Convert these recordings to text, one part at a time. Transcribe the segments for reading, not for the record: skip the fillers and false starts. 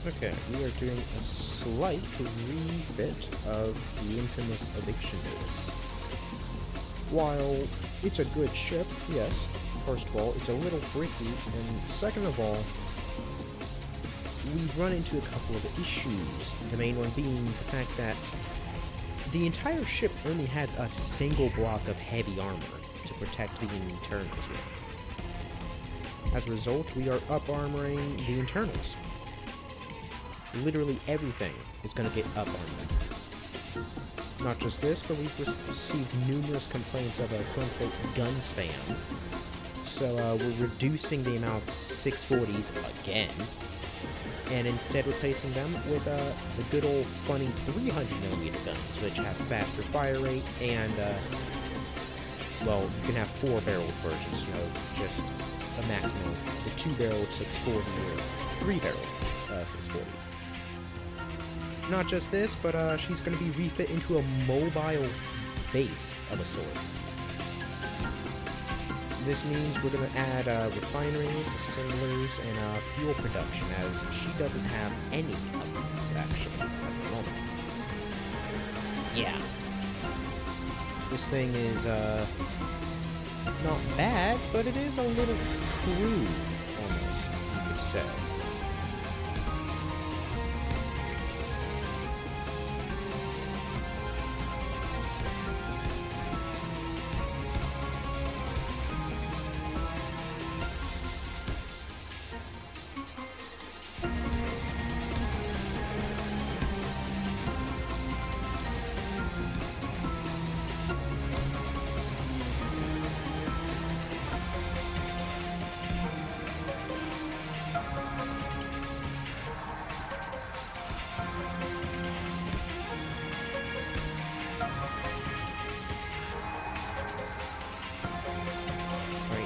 Okay, we are doing a slight refit of the infamous Eviction notice. While it's a good ship, yes, first of all, it's a little bricky, and second of all, we've run into a couple of issues. The main one being the fact that the entire ship only has a single block of heavy armor to protect the internals with. As a result, we are up-armoring the internals. Literally everything is going to get up-armored. Not just this, but we've received numerous complaints of a quote-unquote gun spam. So we're reducing the amount of 640s again, and instead replacing them with the good old funny 300mm guns, which have faster fire rate and, well, you can have 4-barreled versions, you know, just a maximum of the 2-barreled 640 or 3-barreled 640s. Not just this, but she's going to be refit into a mobile base of a sort. This means we're going to add refineries, assemblers, and fuel production, as she doesn't have any of these, actually, at the moment. Yeah. This thing is, not bad, but it is a little crude, almost, you could say.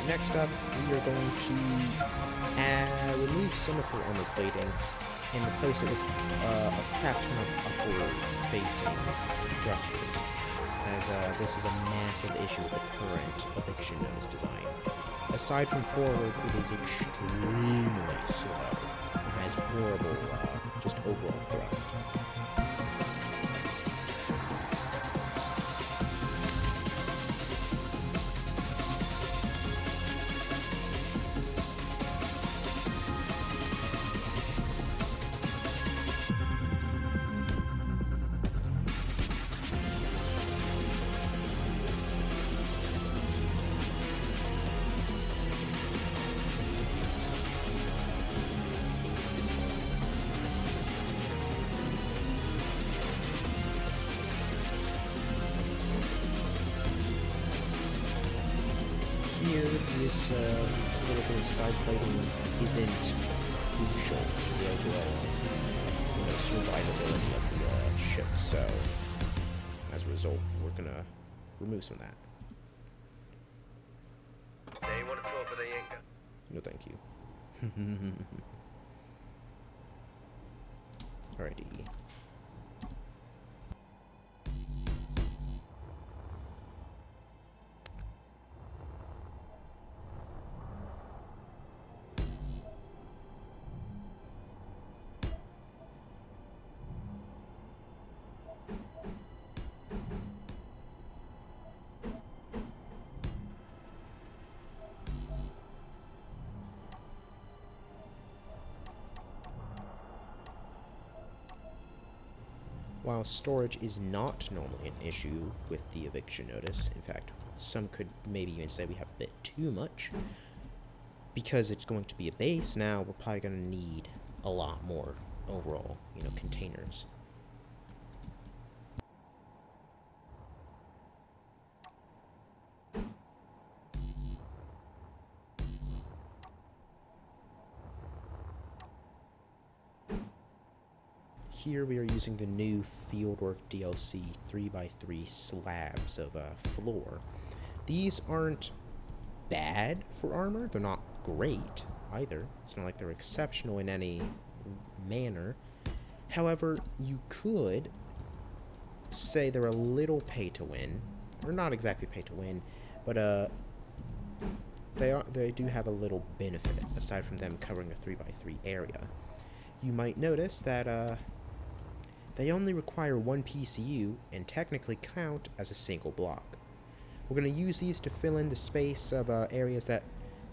Next up, we are going to remove some of her armor plating and replace it with a crap ton of upward-facing thrusters, as this is a massive issue with the current Eviction nose design. Aside from forward, it is extremely slow and has horrible, just overall thrust. Here, this little bit of side plating isn't crucial to the overall, survivability of the ship, so as a result, we're gonna remove some of that. They want to talk, but they ain't got. No, thank you. Alrighty. While storage is not normally an issue with the eviction notice, in fact, some could maybe even say we have a bit too much, because it's going to be a base now, we're probably going to need a lot more overall, containers. Here we are using the new Fieldwork DLC 3x3 slabs of floor. These aren't bad for armor, they're not great either. It's not like they're exceptional in any manner. However, you could say they're a little pay to win, or not exactly pay to win, but they do have a little benefit aside from them covering a 3x3 area. you might notice that they only require one PCU and technically count as a single block. We're going to use these to fill in the space of areas that,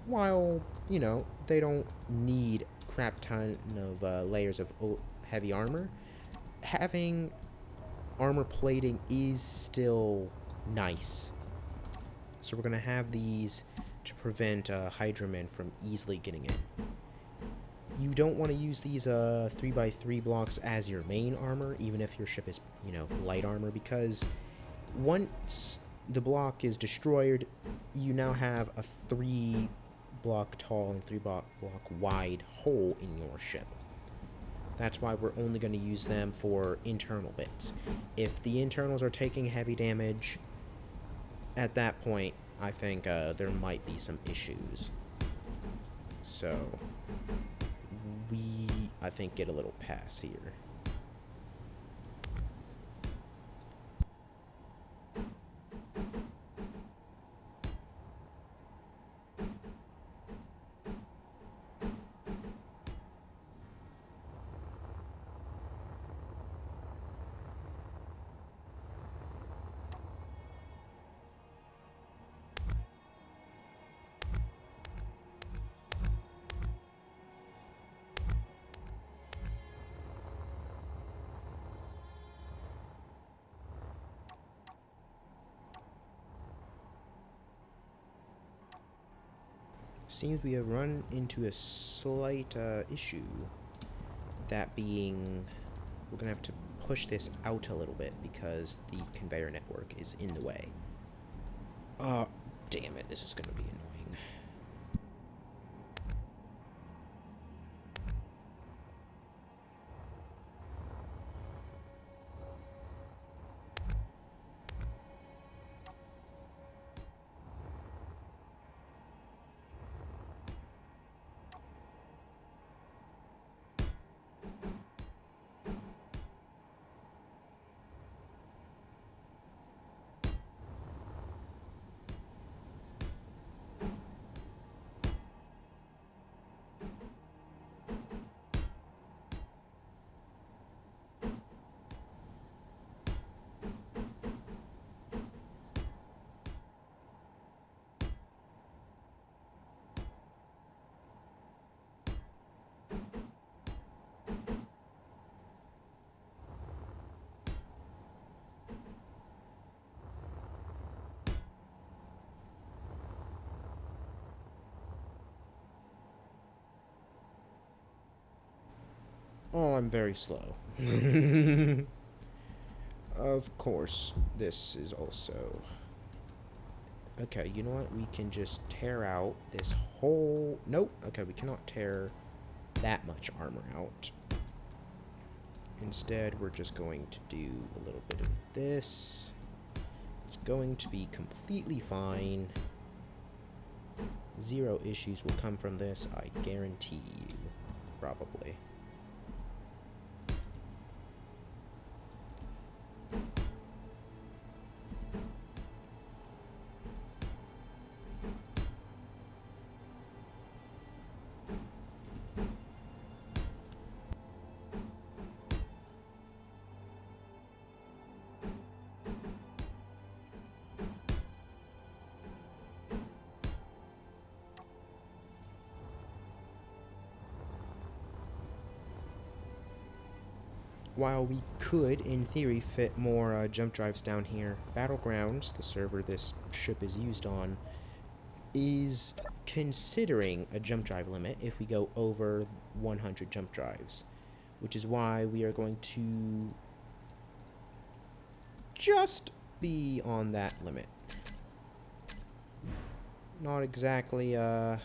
while, you know, they don't need crap ton of layers of heavy armor, having armor plating is still nice. So we're going to have these to prevent Hydramen from easily getting in. You don't want to use these 3x3 blocks as your main armor, even if your ship is, you know, light armor, because once the block is destroyed, you now have a 3 block tall and 3 block wide hole in your ship. That's why we're only going to use them for internal bits. If the internals are taking heavy damage, at that point, I think there might be some issues. So, we, I think, get a little pass here. Seems we have run into a slight issue. That being, we're going to have to push this out a little bit because the conveyor network is in the way. Oh, damn it, this is going to be annoying. Oh, I'm very slow. Of course, this is also... Okay, you know what? We can just tear out this whole... Nope. Okay, we cannot tear that much armor out. Instead, we're just going to do a little bit of this. It's going to be completely fine. Zero issues will come from this, I guarantee you. Probably. While we could, in theory, fit more jump drives down here, Battlegrounds, the server this ship is used on, is considering a jump drive limit if we go over 100 jump drives, which is why we are going to just be on that limit. Not exactly, ooh,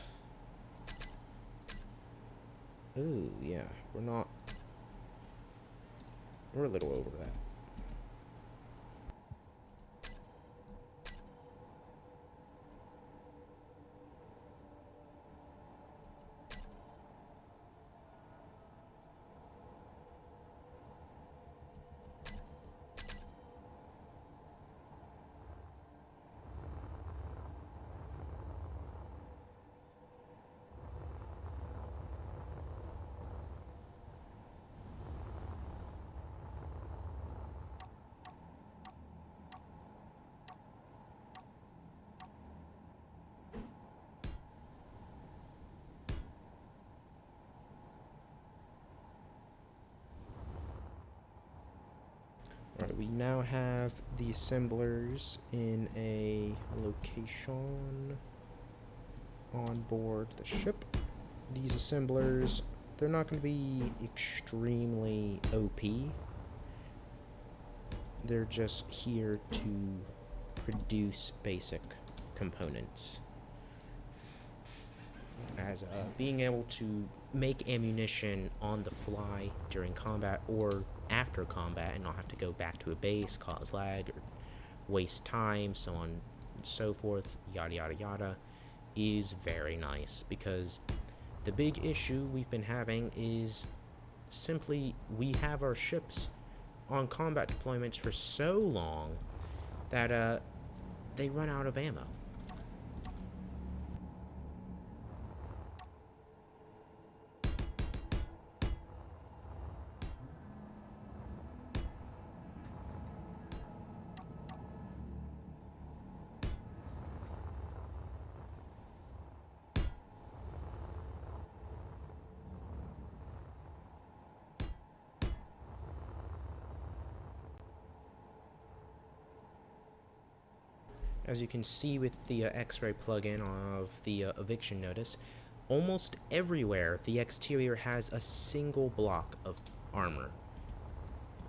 yeah, we're a little over that. we now have the assemblers in a location on board the ship. These assemblers, they're not going to be extremely OP. They're just here to produce basic components. As being able to make ammunition on the fly during combat or after combat and not have to go back to a base, cause lag, or waste time, so on and so forth, yada yada yada, is very nice, because the big issue we've been having is simply we have our ships on combat deployments for so long that they run out of ammo. As you can see with the X-ray plugin of the Eviction notice, almost everywhere the exterior has a single block of armor.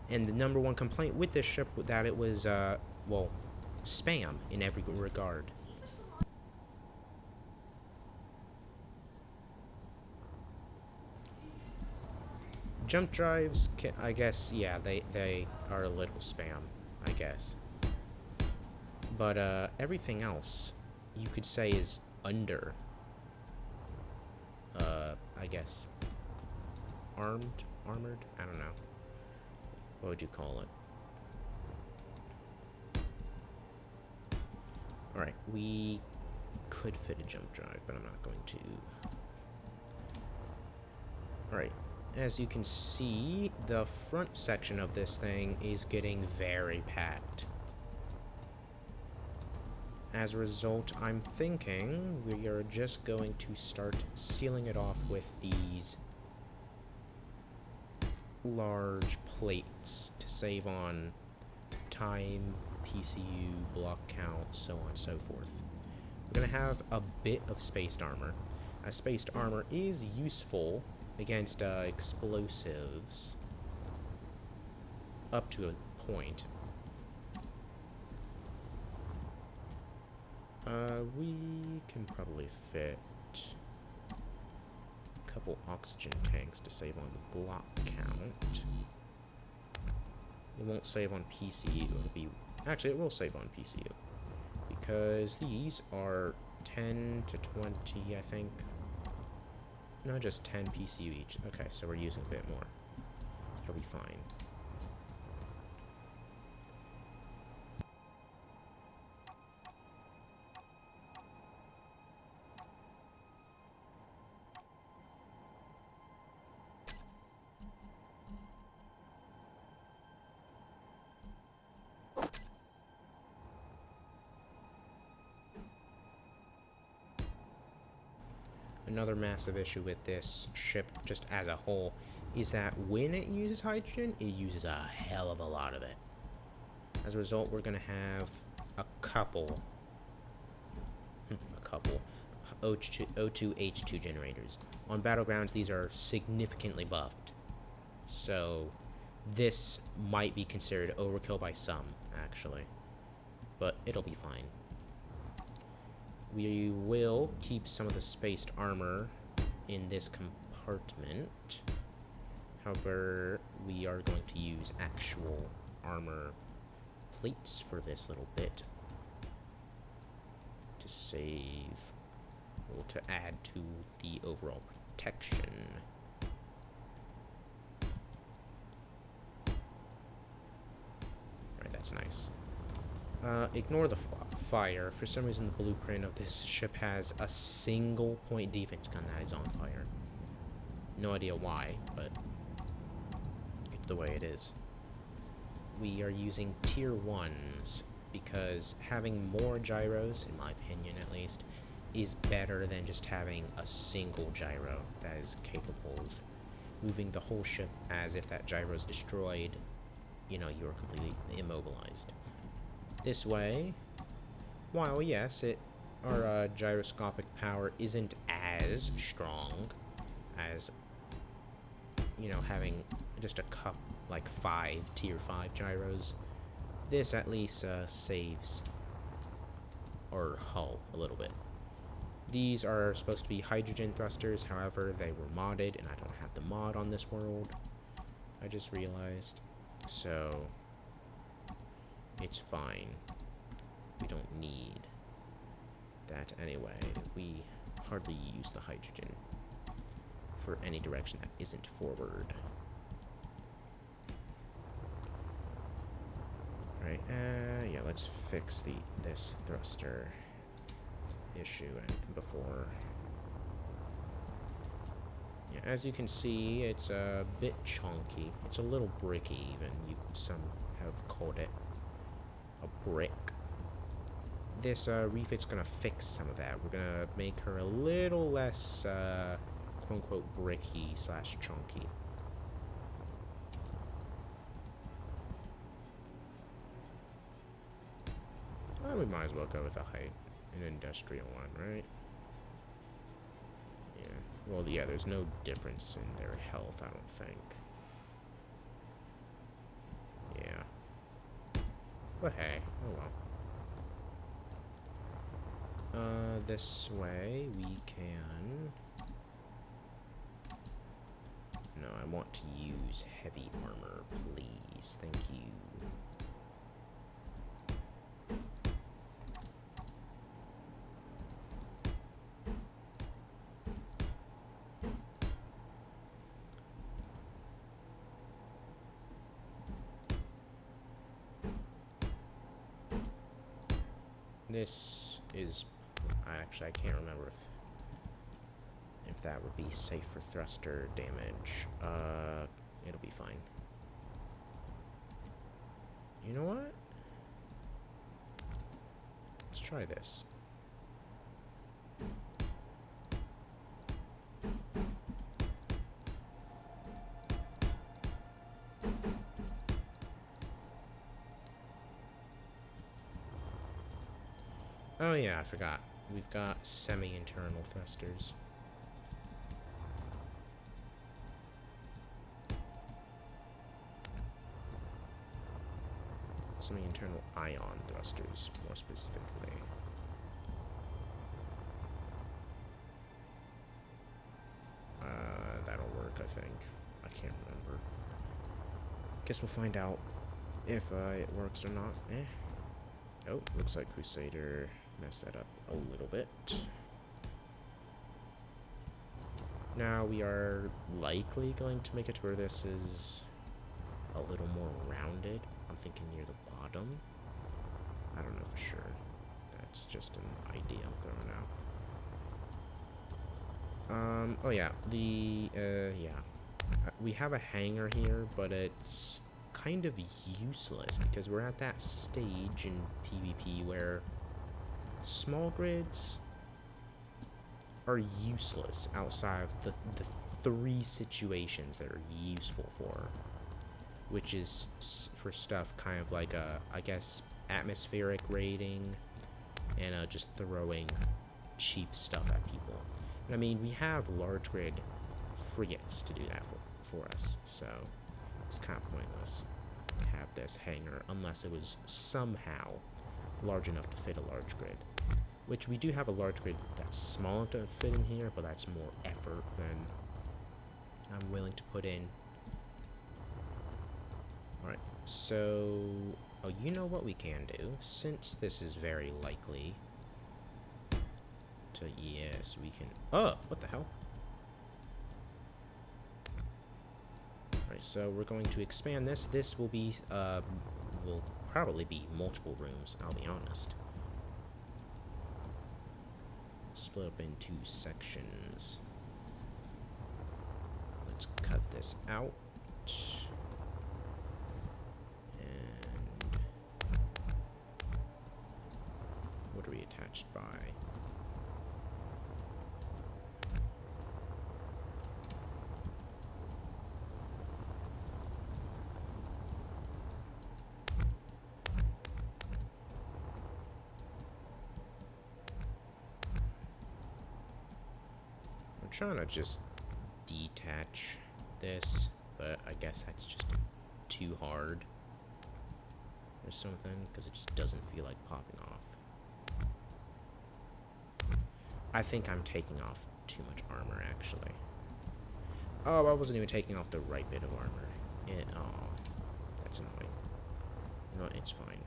And the number one complaint with this ship was that it was, well, spam in every regard. Jump drives, I guess, yeah, they are a little spam, I guess. But everything else, you could say, is under, I guess, armored? I don't know. What would you call it? Alright, we could fit a jump drive, but I'm not going to. Alright, as you can see, the front section of this thing is getting very packed. As a result, I'm thinking we are just going to start sealing it off with these large plates to save on time, PCU, block count, so on and so forth. We're going to have a bit of spaced armor. Spaced armor is useful against explosives up to a point. We can probably fit a couple oxygen tanks to save on the block count. It won't save on PCU. It'll be... Actually, it will save on PCU. Because these are 10 to 20, I think. No, just 10 PCU each. Okay, so we're using a bit more. It'll be fine. Another massive issue with this ship, just as a whole, is that when it uses hydrogen, it uses a hell of a lot of it. As a result, we're going to have a couple O2H2 generators. On Battlegrounds, these are significantly buffed. So this might be considered overkill by some, actually. But it'll be fine. We will keep some of the spaced armor in this compartment. However, we are going to use actual armor plates for this little bit to save, well, to add to the overall protection. Alright, that's nice. Ignore the fire. For some reason, the blueprint of this ship has a single point defense gun that is on fire. No idea why, but it's the way it is. We are using tier 1s because having more gyros, in my opinion at least, is better than just having a single gyro that is capable of moving the whole ship as if that gyro is destroyed you know, you're completely immobilized. This way, while yes, our gyroscopic power isn't as strong as, you know, having just a like 5 tier 5 gyros, this at least saves our hull a little bit. These are supposed to be hydrogen thrusters, however, they were modded, and I don't have the mod on this world. I just realized. So, it's fine. We don't need that anyway. We hardly use the hydrogen for any direction that isn't forward. Right, yeah, let's fix this thruster issue before. Yeah, as you can see, it's a bit chunky. It's a little bricky even. Some have called it a brick. This refit's gonna fix some of that. We're gonna make her a little less quote-unquote bricky / chunky. Well, we might as well go with an industrial one, right? Yeah. Well, yeah, there's no difference in their health, I don't think. Yeah. But hey, oh well. This way we can... No, I want to use heavy armor, please. Thank you. This is... Actually, I can't remember if that would be safe for thruster damage. It'll be fine. You know what? Let's try this. Oh yeah, I forgot. We've got semi-internal thrusters. Semi-internal ion thrusters, more specifically. That'll work, I think. I can't remember. Guess we'll find out if it works or not. Oh, looks like Crusader messed that up a little bit. Now we are likely going to make it to where this is a little more rounded. I'm thinking near the bottom. I don't know for sure. That's just an idea I'm throwing out. Oh yeah, yeah. We have a hangar here, but it's kind of useless because we're at that stage in PvP where small grids are useless outside of the 3 situations that are useful for, which is for stuff kind of like I guess atmospheric raiding and just throwing cheap stuff at people. And I mean, we have large grid frigates to do that for us, so it's kind of pointless to have this hangar unless it was somehow large enough to fit a large grid. Which we do have a large grid that's small enough to fit in here, but that's more effort than I'm willing to put in. Alright, so... Oh, you know what we can do? Since this is very likely to... Yes, we can... Oh! What the hell? Alright, so we're going to expand this. This will be... will probably be multiple rooms, I'll be honest. Split up in 2 sections. Let's cut this out. And what are we attached by? trying to just detach this, but I guess that's just too hard or something, because it just doesn't feel like popping off. I think I'm taking off too much armor, actually. Oh, I wasn't even taking off the right bit of armor. Oh, that's annoying. You know what, it's fine.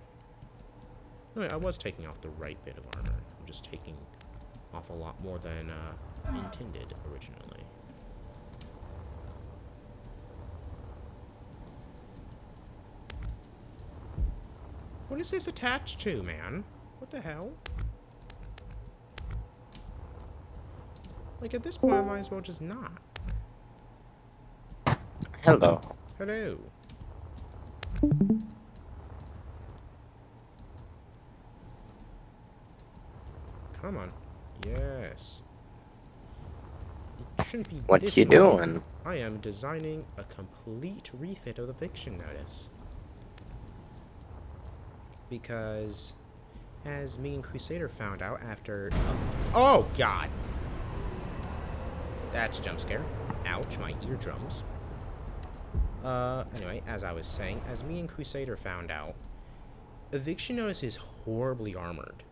No, I was taking off the right bit of armor. I'm just taking off a lot more than intended originally. What is this attached to, man? What the hell? Like, at this point, I might as well just not. Hello. Hello. Come on. Yes. It shouldn't be What this you way. doing? I am designing a complete refit of the Eviction notice. Because, as me and Crusader found out after... oh, God! That's a jump scare. Ouch, my eardrums. Anyway, as I was saying, as me and Crusader found out, Eviction Notice is horribly armored,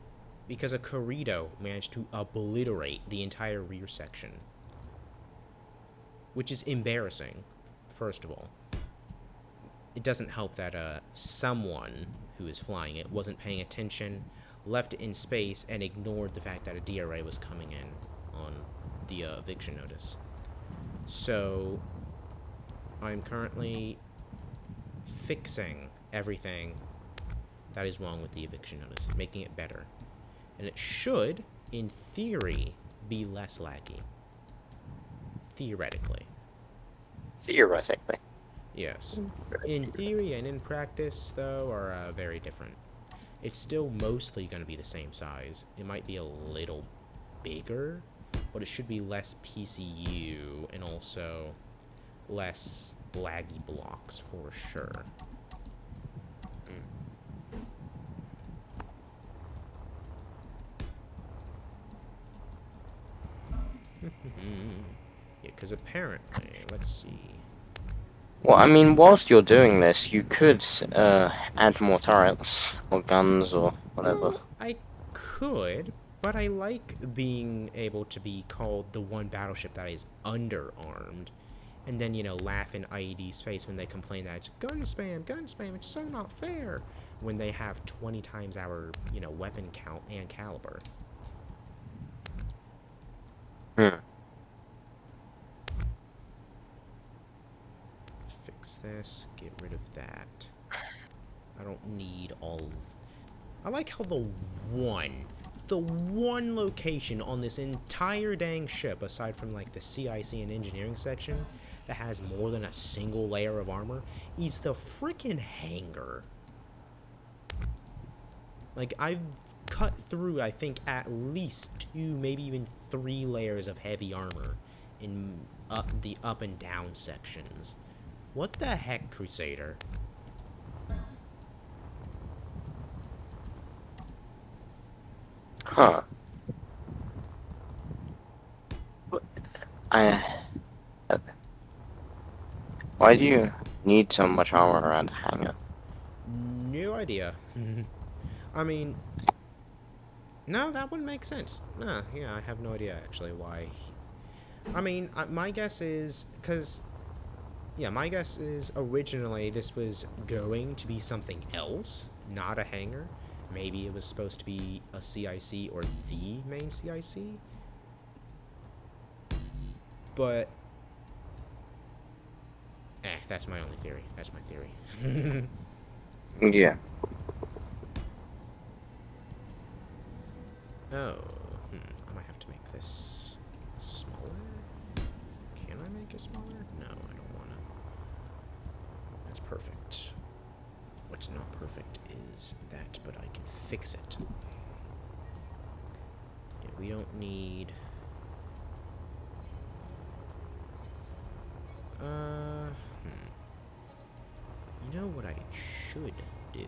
because a Corrido managed to obliterate the entire rear section. Which is embarrassing, first of all. It doesn't help that, someone who is flying it wasn't paying attention, left it in space, and ignored the fact that a DRA was coming in on the, Eviction Notice. So, I'm currently fixing everything that is wrong with the Eviction Notice, making it better. And it should, in theory, be less laggy. Theoretically. Theoretically. Yes. In theory and in practice, though, are very different. It's still mostly going to be the same size. It might be a little bigger, but it should be less PCU and also less laggy blocks for sure. Yeah, because apparently, let's see. Well, I mean, whilst you're doing this, you could add more turrets or guns or whatever. Well, I could, but I like being able to be called the one battleship that is underarmed. And then, you know, laugh in IED's face when they complain that it's gun spam, it's so not fair. When they have 20 times our, you know, weapon count and caliber. Fix this, get rid of that. I don't need all of... I like how the one location on this entire dang ship, aside from like the CIC and engineering section, that has more than a single layer of armor, is the freaking hangar. Like, I've cut through, I think, at least 2, maybe even 3 layers of heavy armor in the up and down sections. What the heck, Crusader? Huh. Why do you need so much armor around a hangar? No idea. I mean... No, that wouldn't make sense. Nah, yeah, I have no idea, actually, why. I mean, my guess is... Because... Yeah, my guess is originally this was going to be something else, not a hangar. Maybe it was supposed to be a CIC or the main CIC. But... that's my only theory. That's my theory. Yeah. Oh, I might have to make this smaller. Can I make it smaller? No, I don't want to. That's perfect. What's not perfect is that, but I can fix it. Yeah, we don't need... You know what I should do?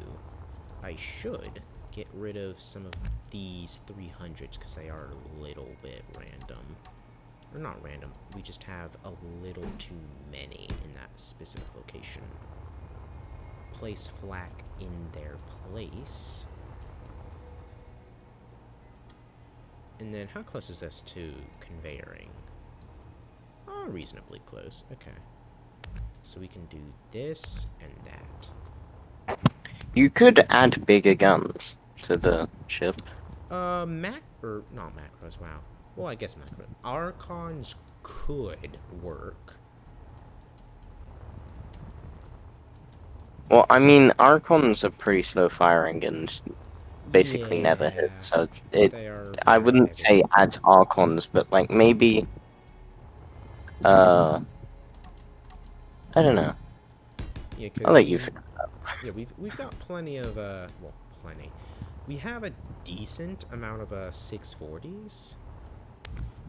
I should get rid of some of these 300s because they are a little bit random. Or not random, we just have a little too many in that specific location. Place flak in their place. And then how close is this to conveyoring? Oh, reasonably close. Okay. So we can do this and that. You could add bigger guns to the ship. Not macros, wow. Well, I guess macro. Archons could work. Well, I mean, Archons are pretty slow firing and basically never hit, Yeah, so they are I very wouldn't heavy. say add Archons, but like maybe, uh, I don't know. Yeah, I'll because let you figure it out. yeah, we've got plenty of well, plenty. We have a decent amount of 640s.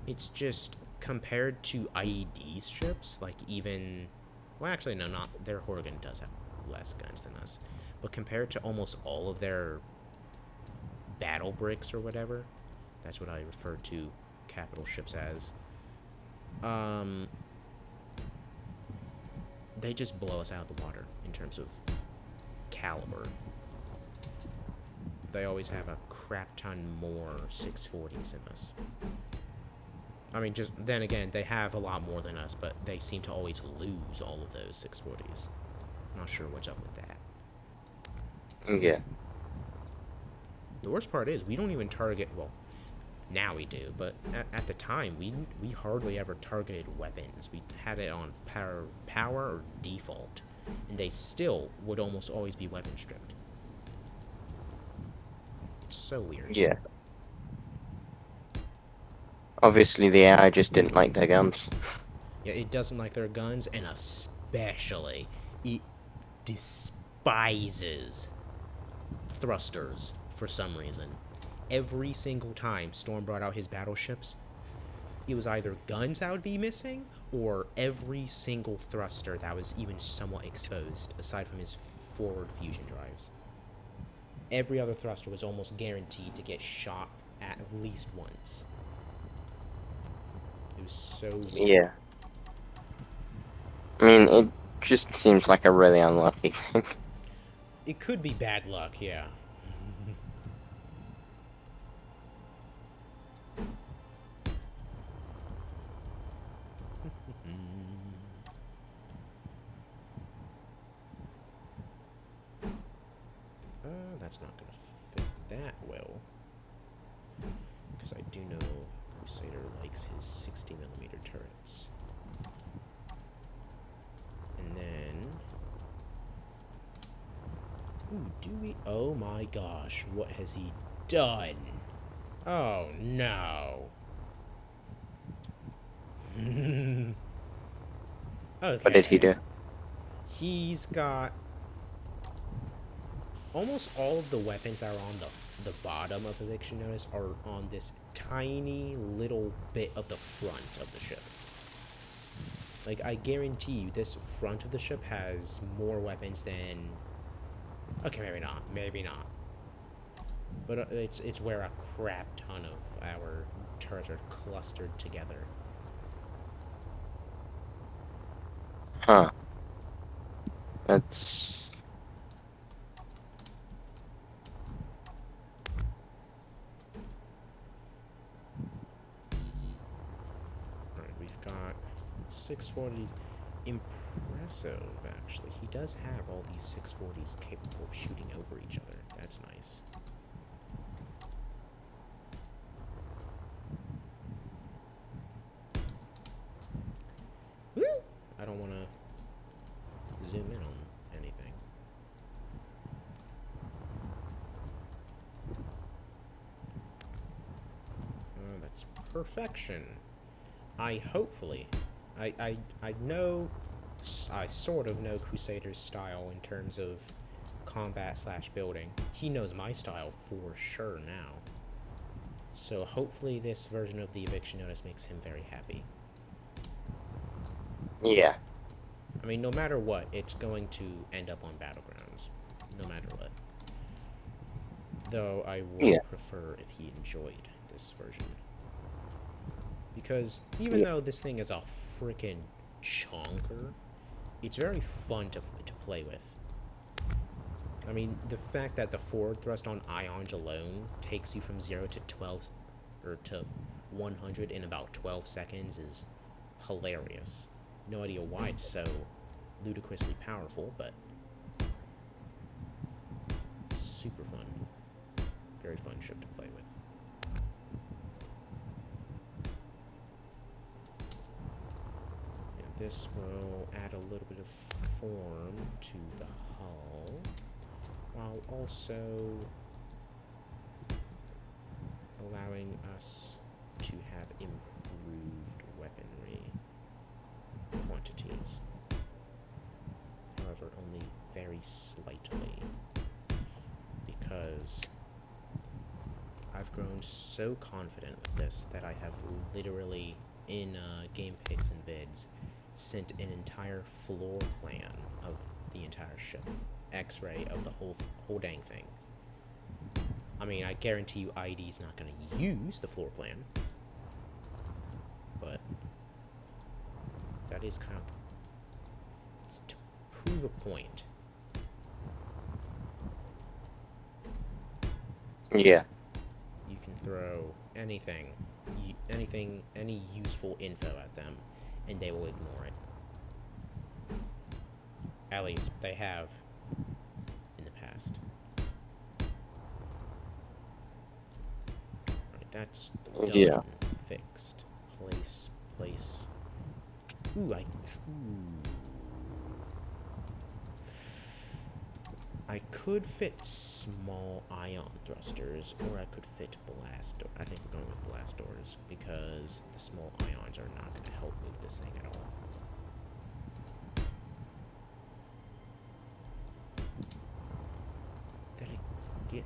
It's just compared to IED strips, like even, well, actually no, not their Horgan does have less guns than us, but compared to almost all of their battle bricks or whatever, that's what I refer to capital ships as. They just blow us out of the water in terms of caliber. They always have a crap ton more 640s than us. I mean, just then again, they have a lot more than us, but they seem to always lose all of those 640s. Not sure what's up with that. Yeah. The worst part is we don't even target. Well, now we do, but at the time we hardly ever targeted weapons. We had it on power or default, and they still would almost always be weapon stripped. It's so weird. Yeah. Obviously, the AI just didn't like their guns. Yeah, it doesn't like their guns, and especially it despises thrusters for some reason. Every single time Storm brought out his battleships, it was either guns that would be missing, or every single thruster that was even somewhat exposed, aside from his forward fusion drives. Every other thruster was almost guaranteed to get shot at least once. It was so weird. Yeah. I mean, it just seems like a really unlucky thing. It could be bad luck, yeah. That's not gonna fit that well. Because I do know Crusader likes his 60mm turrets. And then... Ooh, do we... Oh my gosh, what has he done? Oh, no. Okay. What did he do? He's got... Almost all of the weapons that are on the bottom of Eviction Notice are on this tiny little bit of the front of the ship. Like, I guarantee you, this front of the ship has more weapons than... Okay, maybe not. But it's where a crap ton of our turrets are clustered together. Huh. That's... Alright, we've got 640s. Impressive, actually. He does have all these 640s capable of shooting over each other. That's nice. Woo! I don't want to zoom in on anything. That's perfection. I know, I sort of know Crusader's style in terms of combat / building. He knows my style for sure now. So hopefully this version of the Eviction Notice makes him very happy. Yeah. I mean, no matter what, it's going to end up on Battlegrounds. No matter what. Though I would prefer if he enjoyed this version. Because even though this thing is a freaking chonker, it's very fun to play with. I mean, the fact that the forward thrust on ions alone takes you from 0 to 12, or to 100 in about 12 seconds is hilarious. No idea why it's so ludicrously powerful, but super fun. Very fun ship to play with. And this will add a little bit of form to the hull, while also allowing us to have improved weaponry quantities. However, only very slightly, because I've grown so confident with this that I have literally, in game pics and vids, sent an entire floor plan of the entire ship, X-ray of the whole dang thing. I mean, I guarantee you ID's not going to use the floor plan, but that is kind of, it's to prove a point. Yeah. You can throw anything, any useful info at them, and they will ignore it. At least they have in the past. Alright, that's done. Yeah. Fixed. Place. Ooh, I could fit small ion thrusters, or I could fit blast. I think we're going with blast doors, because the small ions are not going to help move this thing at all. Did I get...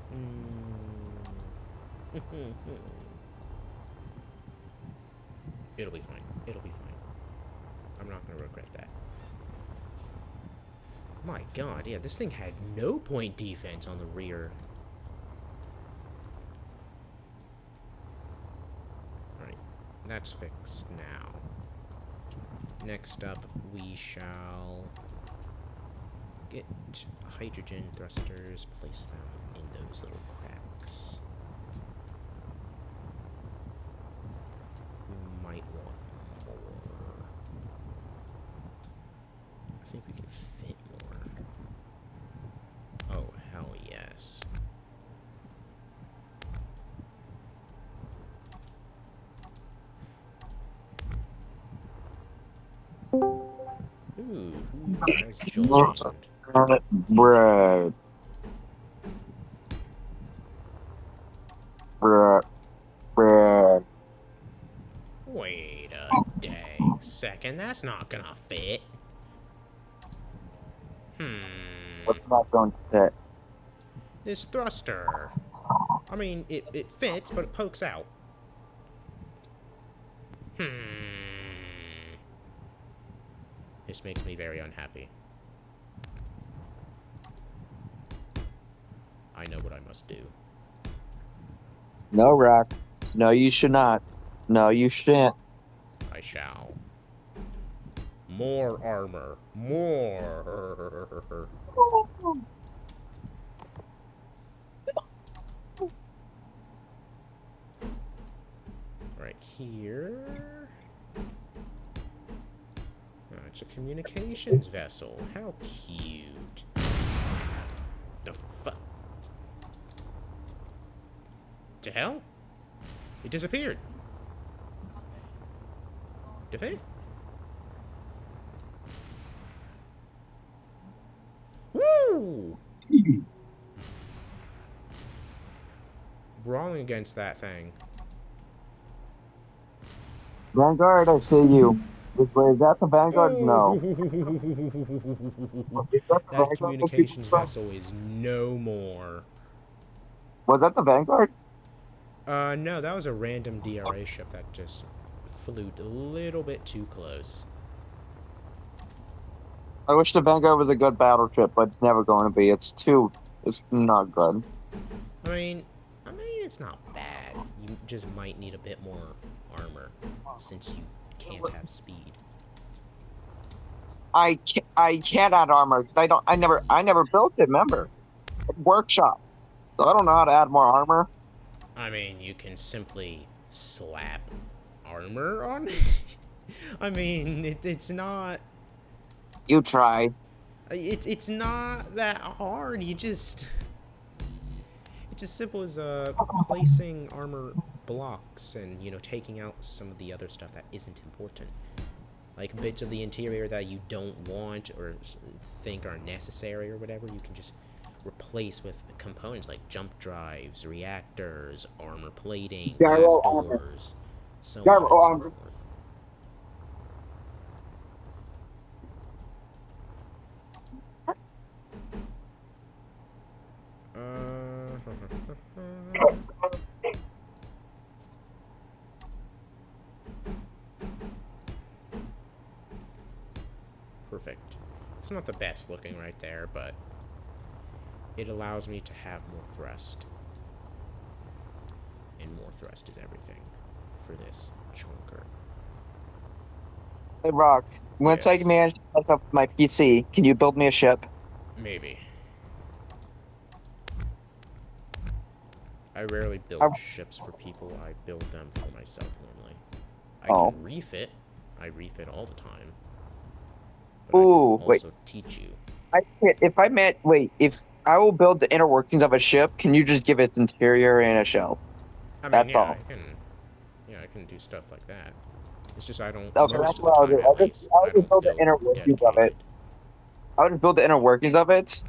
It'll be fine. It'll be fine. I'm not going to regret that. My god, yeah, this thing had no point defense on the rear. Alright, that's fixed now. Next up, we shall get hydrogen thrusters, place them in those little cracks. We might want more. I think we can fit more. Oh, hell yes. Ooh, who has joined? Bruh. Wait a dang second, that's not gonna fit. What's not going to fit? This thruster. I mean, it fits, but it pokes out. This makes me very unhappy. I know what I must do. No, Rock. No, you should not. No, you shouldn't. I shall. More armor. More. Right here. Oh, it's a communications vessel. How cute. The fuck? The hell? It disappeared. Did it? Woo! Wrong against that thing. Vanguard, I see you. Is that the Vanguard? No. Is that the That Vanguard communications vessel is no more. Was that the Vanguard? No, that was a random DRA ship that just flew a little bit too close. I wish the Vanguard was a good battleship, but it's never going to be. It's not good. I mean, it's not bad. You just might need a bit more armor since you can't have speed. I can't add armor because I never built it. Remember, it's workshop, so I don't know how to add more armor. I mean, you can simply slap armor on. I mean, it's not. You try. It's not that hard. It's as simple as placing armor blocks and taking out some of the other stuff that isn't important, like bits of the interior that you don't want or think are necessary or whatever. You can just replace with components like jump drives, reactors, armor plating, glass Gyro armor. doors, so on Gyro and so armor. forth. Perfect. It's not the best looking right there, but it allows me to have more thrust. And more thrust is everything for this chunker. Hey, Rock. Once I Yes. manage to set up my PC, can you build me a ship? Maybe. I rarely build I, ships for people. I build them for myself normally. I oh. can refit. I refit all the time. But I can Ooh, wait. also teach you. If I will build the inner workings of a ship, can you just give its interior and a shell? I mean, That's yeah, all. I can do stuff like that. It's just I don't, Okay, that's most of the what I'll time do. at least, I'll I just don't build the build inner workings of it. dedicated. I'll just build the inner workings of it.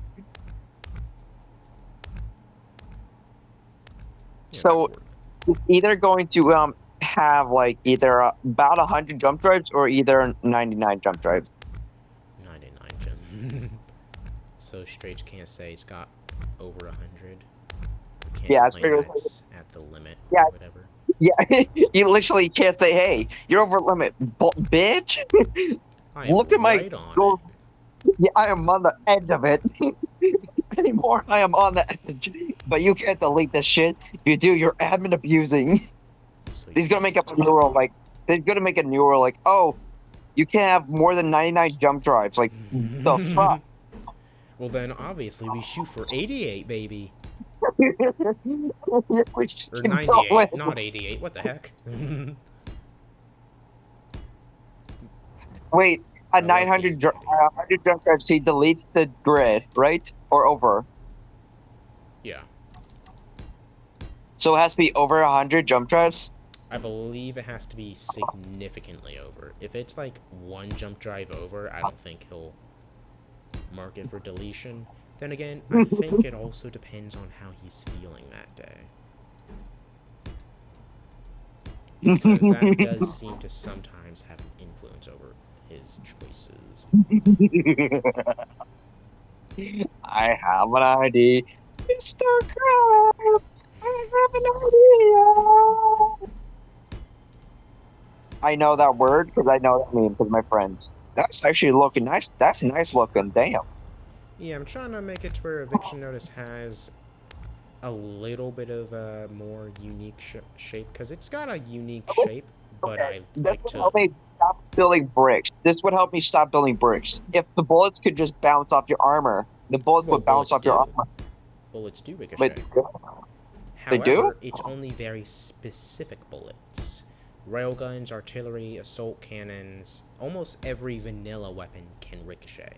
Yeah, that'll So work. it's either going to have like either about 100 jump drives or either 99 jump drives. 99 gem. So Strage can't say it's got over 100. Or can't Yeah, it's complain pretty that much like, it's at the limit yeah, or whatever. yeah. You literally can't say, "Hey, you're over limit, bitch." I am Look at my right on it. goals. Yeah, I am on the edge of it. Anymore, I am on the edge. But you can't delete this shit. If you do, you're admin abusing. So He's you gonna make up a new rule like they're gonna make a new rule like, oh, you can't have more than 99 jump drives. Like the fuck. Well then, obviously, we shoot for 88, baby. We just Or keep going. 98, not 88. What the heck? Wait, I love being petty. 100 jump drives, he deletes the grid, right? Or over. Yeah. So it has to be over 100 jump drives? I believe it has to be significantly over. If it's like one jump drive over, I don't think he'll mark it for deletion. Then again, I think it also depends on how he's feeling that day. Because that does seem to sometimes have an influence over his choices. I have an idea. Mr. Krabs, I have an idea. I know that word because I know that meme because my friends. That's actually looking nice. That's nice looking. Damn. Yeah, I'm trying to make it to where Eviction Notice has a little bit of a more unique shape. Because it's got a unique shape, but Okay. I This like would to... help me stop building bricks. This would help me stop building bricks. If the bullets could just bounce off your armor, the bullets Well, would bounce bullets off your do. armor. Bullets do But ricochet. they do? However, it's only very specific bullets. Railguns, artillery, assault cannons, almost every vanilla weapon can ricochet.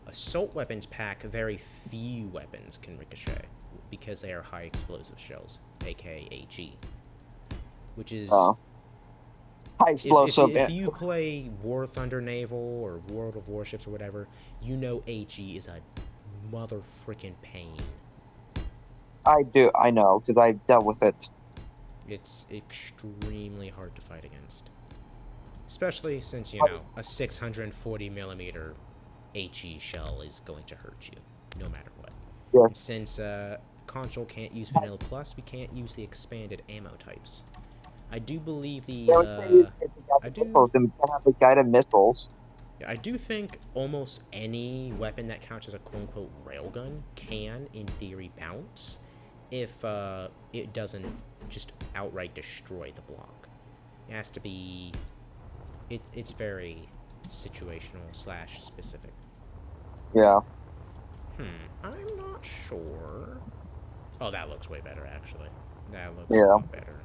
Assault weapons pack very few weapons can ricochet because they are high explosive shells, aka HE. Which is, High explosive. if you play War Thunder Naval or World of Warships or whatever, you know HE is a mother freaking pain. I do. I know because I've dealt with it. It's extremely hard to fight against. Especially since, a 640 millimeter HE shell is going to hurt you, no matter what. Yeah. And since console can't use Vanilla Plus, we can't use the expanded ammo types. I do believe I do have the guided missiles. I do think almost any weapon that counts as a quote-unquote railgun can, in theory, bounce if it doesn't just outright destroy the block. It has to be... It's very situational / specific. Yeah. I'm not sure. Oh, that looks way better, actually. That looks Yeah. a lot better.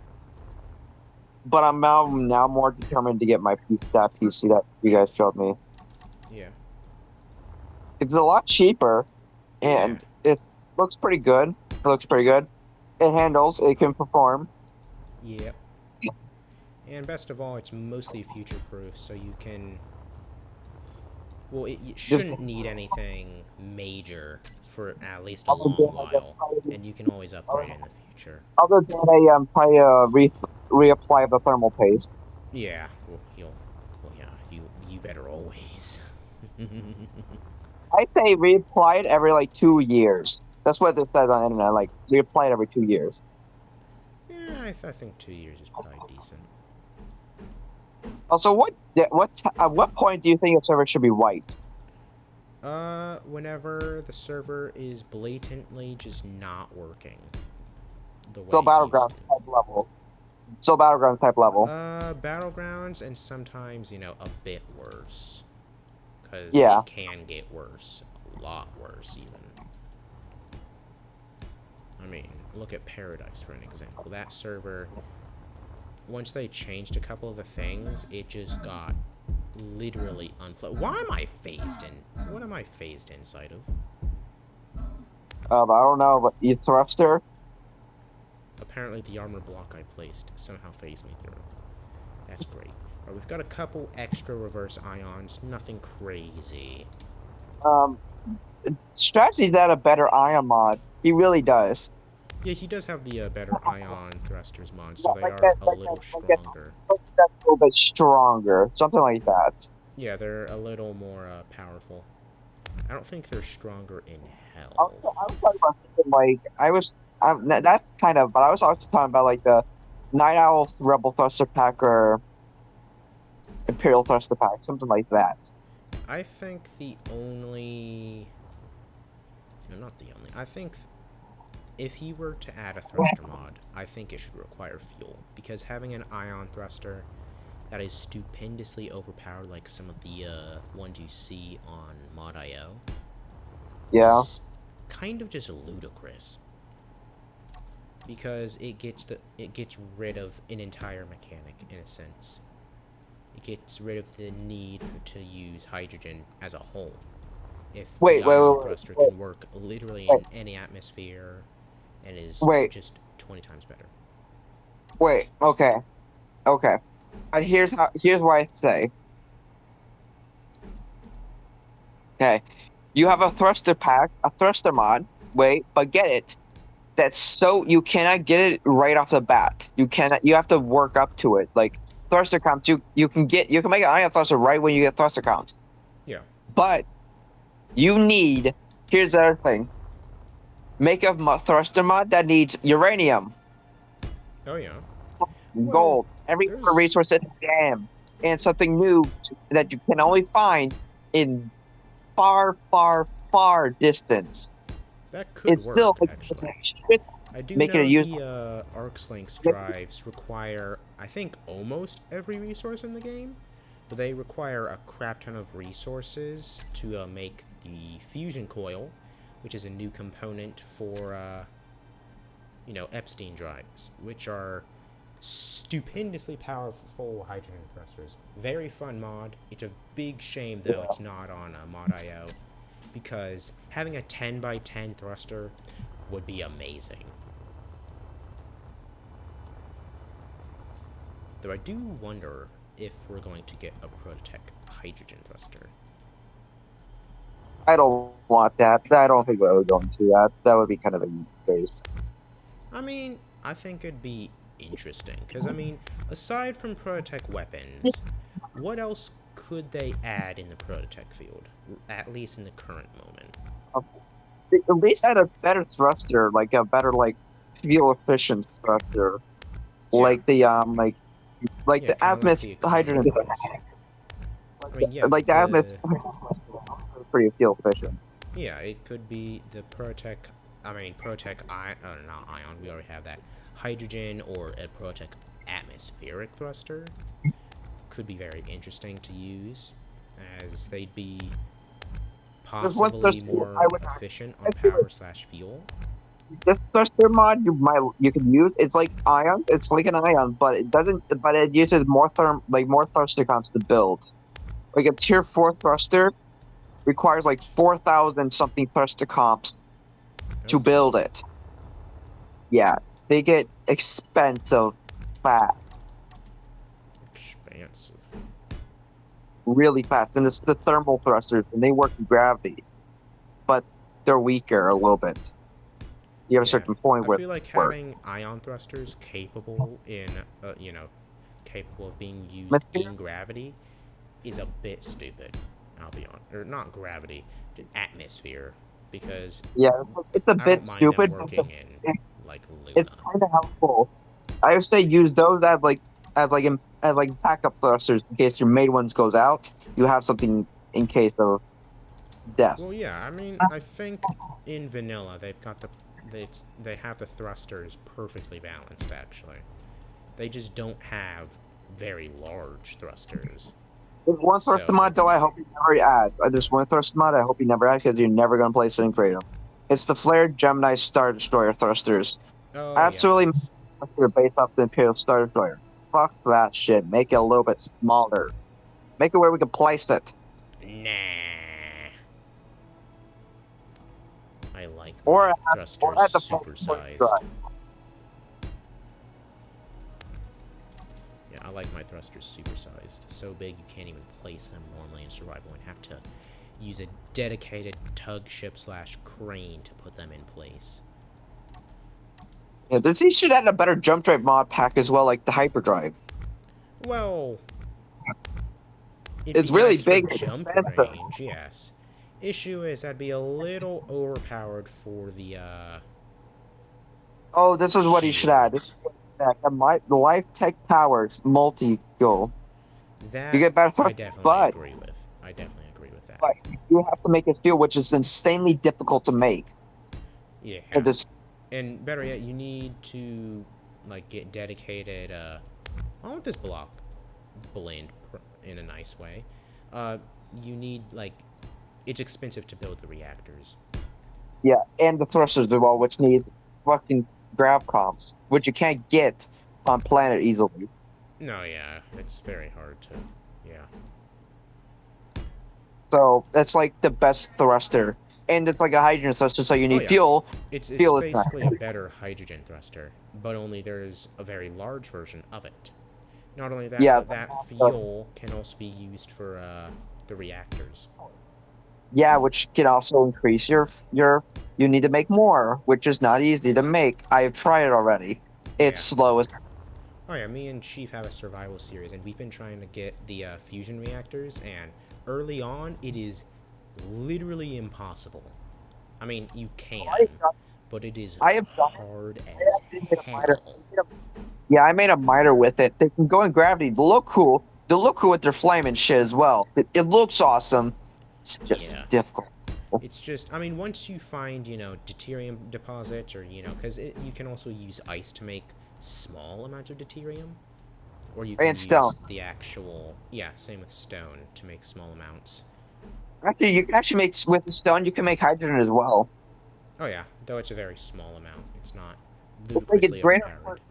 But I'm now more determined to get my that PC that you guys showed me. Yeah. It's a lot cheaper, and it looks pretty good. It looks pretty good. It handles. It can perform. Yep. And best of all, it's mostly future-proof, so you can... Well, it shouldn't need anything major for at least a Other long than while, and you can always upgrade in the future. other than probably reapply the thermal paste. Yeah, well, yeah, you better always. I'd say reapply it every like 2 years. That's what it says on the internet. Like reapply it every 2 years. Yeah, I think 2 years is probably decent. Also, at what point do you think a server should be wiped? Whenever the server is blatantly just not working the way So it used battleground to. type level. So battleground type level. Battlegrounds, and sometimes, a bit worse. Because Yeah. it can get worse. A lot worse, even. I mean, look at Paradise, for an example. That server, once they changed a couple of the things, it just got literally unplayable. Why am I phased in? What am I phased inside of? I don't know, but the thruster. Apparently the armor block I placed somehow phased me through. That's great. Alright, we've got a couple extra reverse ions. Nothing crazy. Strategy's got a better ion mod. He really does. Yeah, he does have the better ion thrusters mod, so they Like are that, a like little that, like that. stronger. That's a little bit stronger. Something like that. Yeah, they're a little more powerful. I don't think they're stronger in I health. was talking about something like that's kind of, but I was also talking about like the Night Owl Rebel Thruster Pack or Imperial Thruster Pack, something like that. I think the only... No, not the only. I think if he were to add a thruster mod, I think it should require fuel. Because having an ion thruster that is stupendously overpowered, like some of the ones you see on Mod.io, Yeah. is kind of just ludicrous. Because it gets rid of an entire mechanic, in a sense. It gets rid of the need to use hydrogen as a whole. If the ion thruster can work literally in any atmosphere and is just 20 times better. Wait, okay. Here's what I say. Okay. You have a thruster pack, a thruster mod. Wait, but get it. You cannot get it right off the bat. You have to work up to it. Like thruster comps, you can make an ion thruster right when you get thruster comps. Yeah. But here's the other thing. Make a thruster mod that needs uranium. Oh yeah. Gold. Every resource in the game. And something new that you can only find in far, far, far distance. That could work, still actually. I do make know it the Arc Links drives require, I think, almost every resource in the game. But they require a crap ton of resources to make the fusion coil, which is a new component for, Epstein drives, which are stupendously powerful hydrogen thrusters. Very fun mod. It's a big shame, though, it's not on Mod.io, because having a 10x10 thruster would be amazing. Though I do wonder if we're going to get a Prototech hydrogen thruster. I don't want that. I don't think we're going to that. That would be kind of a waste. I mean, I think it'd be interesting, because, I mean, aside from Prototech weapons, what else could they add in the Prototech field, at least in the current moment? At least add a better thruster, like a better fuel efficient thruster, like the the Azimuth hydrogen. I mean, yeah, like the Azimuth, pretty fuel efficient. Yeah, it could be the Prototech. I mean, Prototech not Ion. We already have that. hydrogen or a Protec atmospheric thruster could be very interesting to use, as they'd be There's one possibly thruster more I would efficient on power/fuel. this thruster mod you can use. It's like ions. It's like an ion, but it doesn't. But it uses more thruster comps to build. Like a tier 4 thruster requires like 4,000 something thruster comps to Okay. build it. Yeah, they get expensive fast, Expansive. really fast. And it's the thermal thrusters, and they work in gravity, but they're weaker a little bit. You have a Yeah, certain point I where feel like they work. having ion thrusters capable capable of being used Atmosphere? in gravity is a bit stupid. I'll be honest, or not gravity, just atmosphere, because Yeah, it's a I bit don't mind them stupid, but working in like it's Luna. kind of helpful. I would say use those as like backup thrusters in case your main ones goes out. You have something in case of death. Well, yeah, I mean, I think in vanilla they have the thrusters perfectly balanced. Actually, they just don't have very large thrusters. There's one thruster So mod though I hope he never adds. There's one thruster mod I hope he never adds because you're never gonna play Sin Kratom. It's the Flared Gemini Star Destroyer thrusters. oh yeah, Absolutely those. they're based off the Imperial Star Destroyer. Fuck that shit. Make it a little bit smaller. Make it where we can place it. Nah. I like Or my or thrusters at the front supersized. Yeah, I like my thrusters supersized. So big you can't even place them normally in survival and have to use a dedicated tug ship/crane to put them in place. Yeah, he should add a better jump drive mod pack as well, like the hyperdrive. Well, it'd It's be really nice for big and jump expensive. range, yes. Issue is that'd be a little overpowered for the Oh, this is what he should add. This is shields. what he should add. The Life Tech Powers multi fuel. You That get better I thrust, definitely but agree with. I definitely agree with that. but you have to make a fuel which is insanely difficult to make. Yeah. It just And better yet, you need to like get dedicated I want this block blend in a nice way. You need like it's expensive to build the reactors. yeah, and the thrusters as well, which needs fucking grav comps, which you can't get on planet easily. No, yeah, it's very hard to. Yeah. So that's like the best thruster. And it's like a hydrogen thruster, so you Oh need yeah. fuel. It's Fuel is not. basically a better hydrogen thruster, but only there's a very large version of it. Not only that, Yeah, but that fuel can also be used for the reactors. yeah, which can also increase your. You need to make more, which is not easy to make. I've tried it already. Oh It's yeah. slow as. Oh yeah, me and Chief have a survival series, and we've been trying to get the fusion reactors, and early on, it is literally impossible. I mean, you can, but it is I have done it. hard I as actually made a miter. hell. Yeah, I made a miter with it. They can go in gravity. They look cool. They look cool with their flame and shit as well. It looks awesome. It's just Yeah. difficult. It's just, I mean, once you find, deuterium deposits, or, because you can also use ice to make small amounts of deuterium. Or you can And use stone. the actual, yeah, same with stone to make small amounts. Actually, you can actually make with the stone. You can make hydrogen as well. Oh yeah, though it's a very small amount. It's not It's like it's ludicrously great overpowered.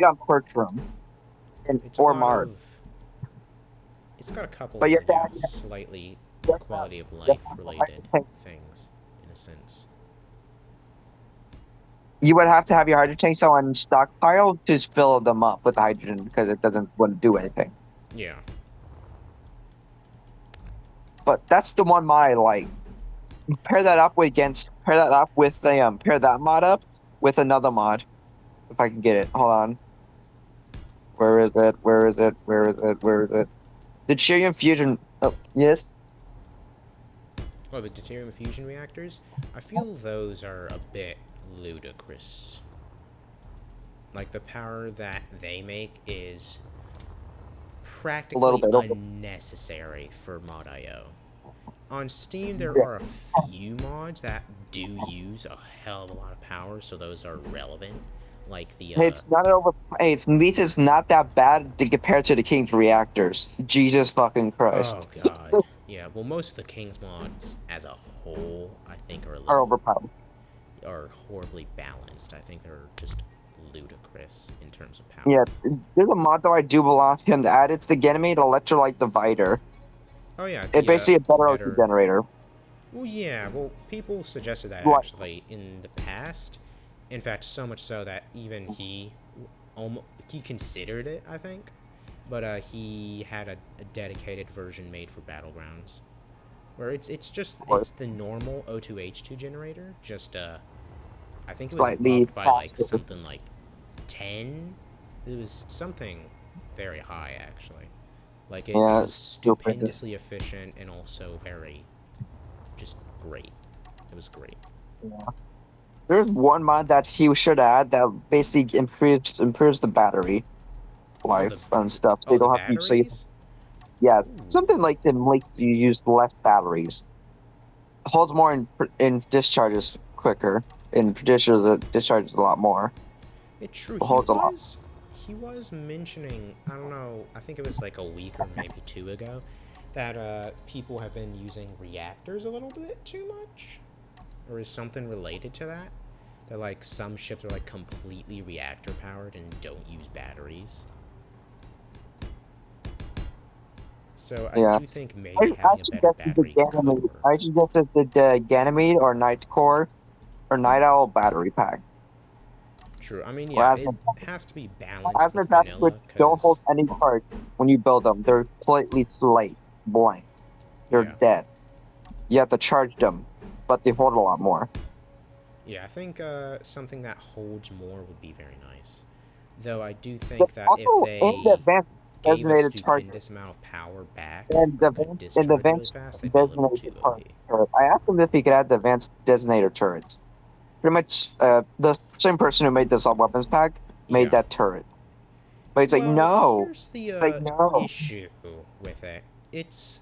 on Pertram and It's a or lot Mars. of. It's got a couple But of you have to have- slightly you have to quality of you have to life have a related hydrogen tank. things, in a sense. You would have to have your hydrogen tanks on stockpile to fill them up with hydrogen because it doesn't want to do anything. Yeah. But that's the one mod I like. Pair that up with the pair that mod up with another mod. If I can get it. Hold on. Where is it? Where is it? Where is it? Where is it? The Deuterium fusion. Oh, yes. Oh, the deuterium fusion reactors? I feel those are a bit ludicrous. Like, the power that they make is practically bit. unnecessary for mod.io. On Steam, there are a few mods that do use a hell of a lot of power, so those are relevant. like the It's not over. Hey, at least it's not that bad to compare to the King's reactors. Jesus fucking oh Christ, god, yeah. Well, most of the King's mods as a whole, I think, are a are little overpowered. are horribly balanced. I think they're just ludicrous in terms of Yeah, power. there's a mod though I do belong him to add. It's the Ganymede Electrolyte Divider. Oh yeah, It's the basically a better OG better. generator. Well, yeah. Well, people suggested that Like, actually in the past. In fact, so much so that even he considered it. I think, but he had a dedicated version made for Battlegrounds, where it's the normal O2H2 generator. Just I think it was slightly buffed by like faster. something like 10. It was something very high actually. Like it Yeah, was it's stupid. stupendously efficient and also very just great. It was great. Yeah. There's one mod that he should add that basically improves the battery Oh the life and stuff. So you oh the don't have to use. batteries. Yeah, Ooh. something like that makes you use less batteries. Holds more in discharges quicker. In discharges, it discharges a lot more. It's true. Holds a lot. He was mentioning, I don't know, I think it was like a week or maybe two ago, that people have been using reactors a little bit too much, or is something related to that? That like some ships are like completely reactor powered and don't use batteries. So I Yeah. do think I, maybe I having a better suggested the battery could Ganymede. I work. suggested the Ganymede or Night Core or Night Owl battery pack. True. I mean, Or yeah, it has to be balanced with Asthma attacks which vanilla, don't hold because any charge when you build them. They're completely slate blank. They're yeah, dead. You have to charge them, but they hold a lot more. yeah, I think something that holds more would be very nice. Though I do There's think that if also in the they advanced gave a designated target stupendous amount of power back and and could in the discharge really advanced fast, they'd be a little designated too OP. turret. I asked him if he could add the advanced designator turret. Pretty much, the same person who made this all weapons pack made Yeah. that turret. But he's like, Well, no, here's the like no. issue with it. It's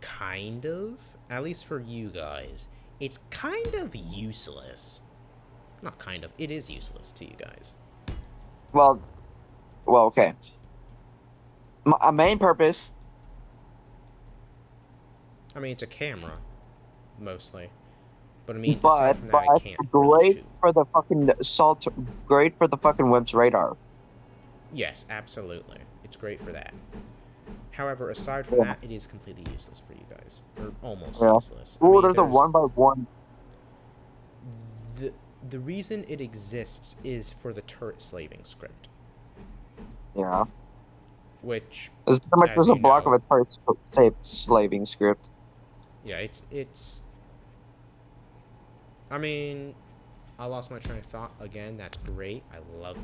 kind of, at least for you guys, it's kind of useless. Not kind of, it is useless to you guys. Well, okay. A main purpose, I mean, it's a camera, mostly. But I mean, aside but from that, it can't really great shoot. for the fucking assault, great for the fucking whip's radar. Yes, absolutely. It's great for that. However, aside from Yeah, that, it is completely useless for you guys. Or almost yeah. useless. I Ooh, mean, there's a there's... one by one. The, the reason it exists is for the turret slaving script. Yeah, Which, it's pretty much as just a you block of know... a turret safe slaving script. Yeah, it's... I mean, I lost my train of thought again. That's great. I love...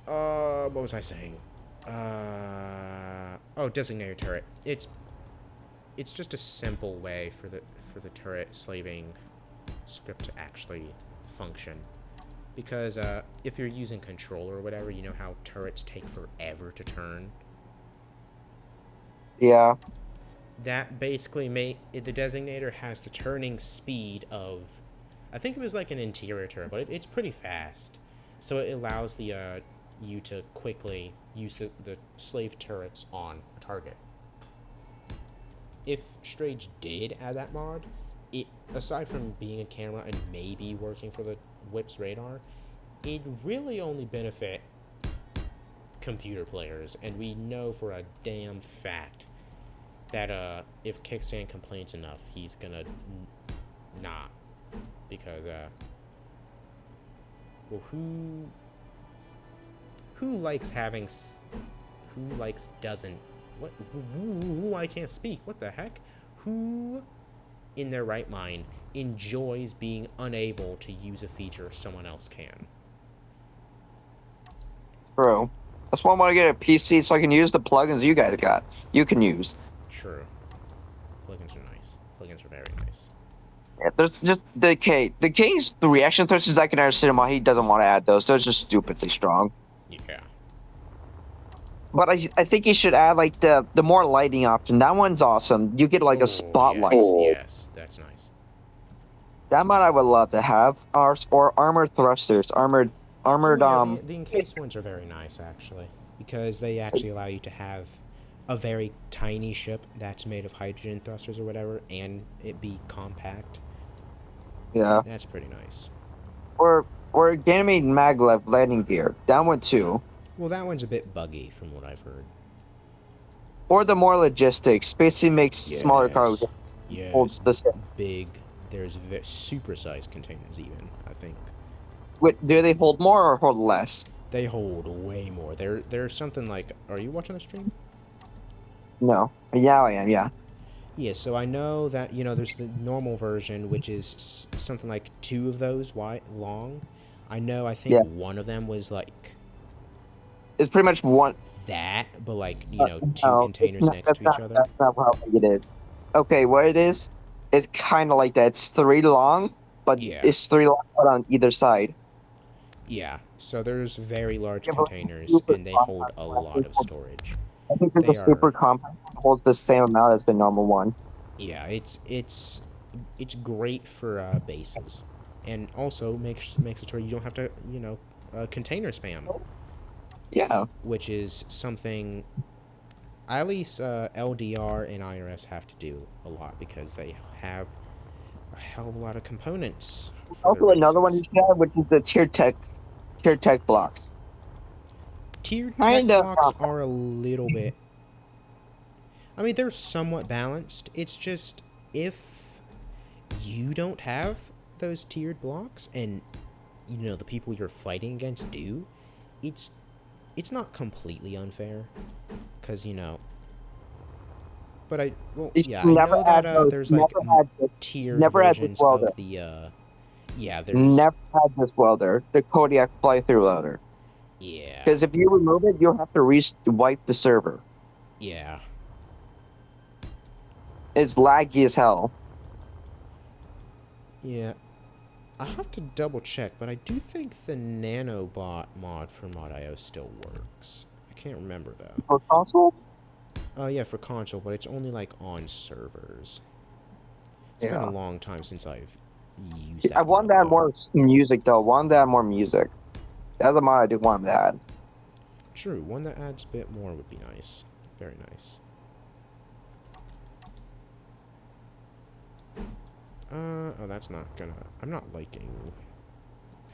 what was I saying? Oh, designator turret. It's just a simple way for the turret slaving script to actually function. Because if you're using controller or whatever, you know how turrets take forever to turn. Yeah, That basically the designator has the turning speed of, I think it was like an interior turret, but it's pretty fast. So it allows the you to quickly use the slave turrets on a target. If Strage did add that mod, it, aside from being a camera and maybe working for the whip's radar, it'd really only benefit computer players, and we know for a damn fact that if Kickstand complains enough, he's gonna not, because well, who likes having who likes doesn't what who I can't speak, what the heck, who in their right mind enjoys being unable to use a feature someone else can? true. That's why I want to get a PC so I can use the plugins you guys got. You can use. True. Plugins are nice. Plugins are very nice. Yeah, there's just the K's the reaction thrusters. I can understand why he doesn't want to add those. Those are just stupidly strong. Yeah. But I think you should add like the more lighting option. That one's awesome. You get like a Oh, spotlight. yes, yes, that's nice. That mod I would love to have. Or armored thrusters, Oh armored yeah, the encased ones are very nice actually, because they actually allow you to have a very tiny ship that's made of hydrogen thrusters or whatever, and it be compact. yeah. That's pretty nice. Or Ganymede maglev landing gear. That one too. Well, that one's a bit buggy from what I've heard. Or the more logistics. Basically makes smaller cargo Yes, holds yes, the same. big. There's super-sized containers even. I think Wait, do they hold more or hold less? they hold way more. There's something like. Are you watching the stream? No. Yeah, I am. Yeah. Yeah, so I know that, there's the normal version, which is something like two of those wide long. I think Yeah. one of them was like It's pretty much one. that, but like, two No, containers next to each other. that's not how big it is. Okay, what it is, it's kind of like that. It's three long, but Yeah, it's three long but on either side. yeah. So there's very large Yeah, but containers, super and they hold compact a one. lot of storage. I think that the They super are, compact one holds the same amount as the normal one. yeah, it's great for bases, and also makes it so you don't have to, container spam, Yeah. which is something at least LDR and IRS have to do a lot because they have a hell of a lot of components for their Also, another one you bases. should have, which is the tier tech blocks. Tiered Kind tech of. blocks are a little bit. I mean, they're somewhat balanced. It's just if you don't have those tiered blocks and the people you're fighting against do, it's it's not completely unfair because But You should yeah, I never know that add those. there's like tiered Never add this versions welder. of the yeah, there's Never add this welder. The Kodiak fly-through loader. yeah, Because if you remove it, you'll have to wipe the server. yeah, It's laggy as hell. yeah. I have to double check, but I do think the nanobot mod for Mod.io still works. I can't remember though. For console? Oh yeah, for console, but it's only like on servers. It's been a Yeah. long time since I've used I that want mod that though. more music though. Want that more music. That's the mod I do want that. True, one that adds a bit more would be nice. Very nice. Oh, that's not gonna. I'm not liking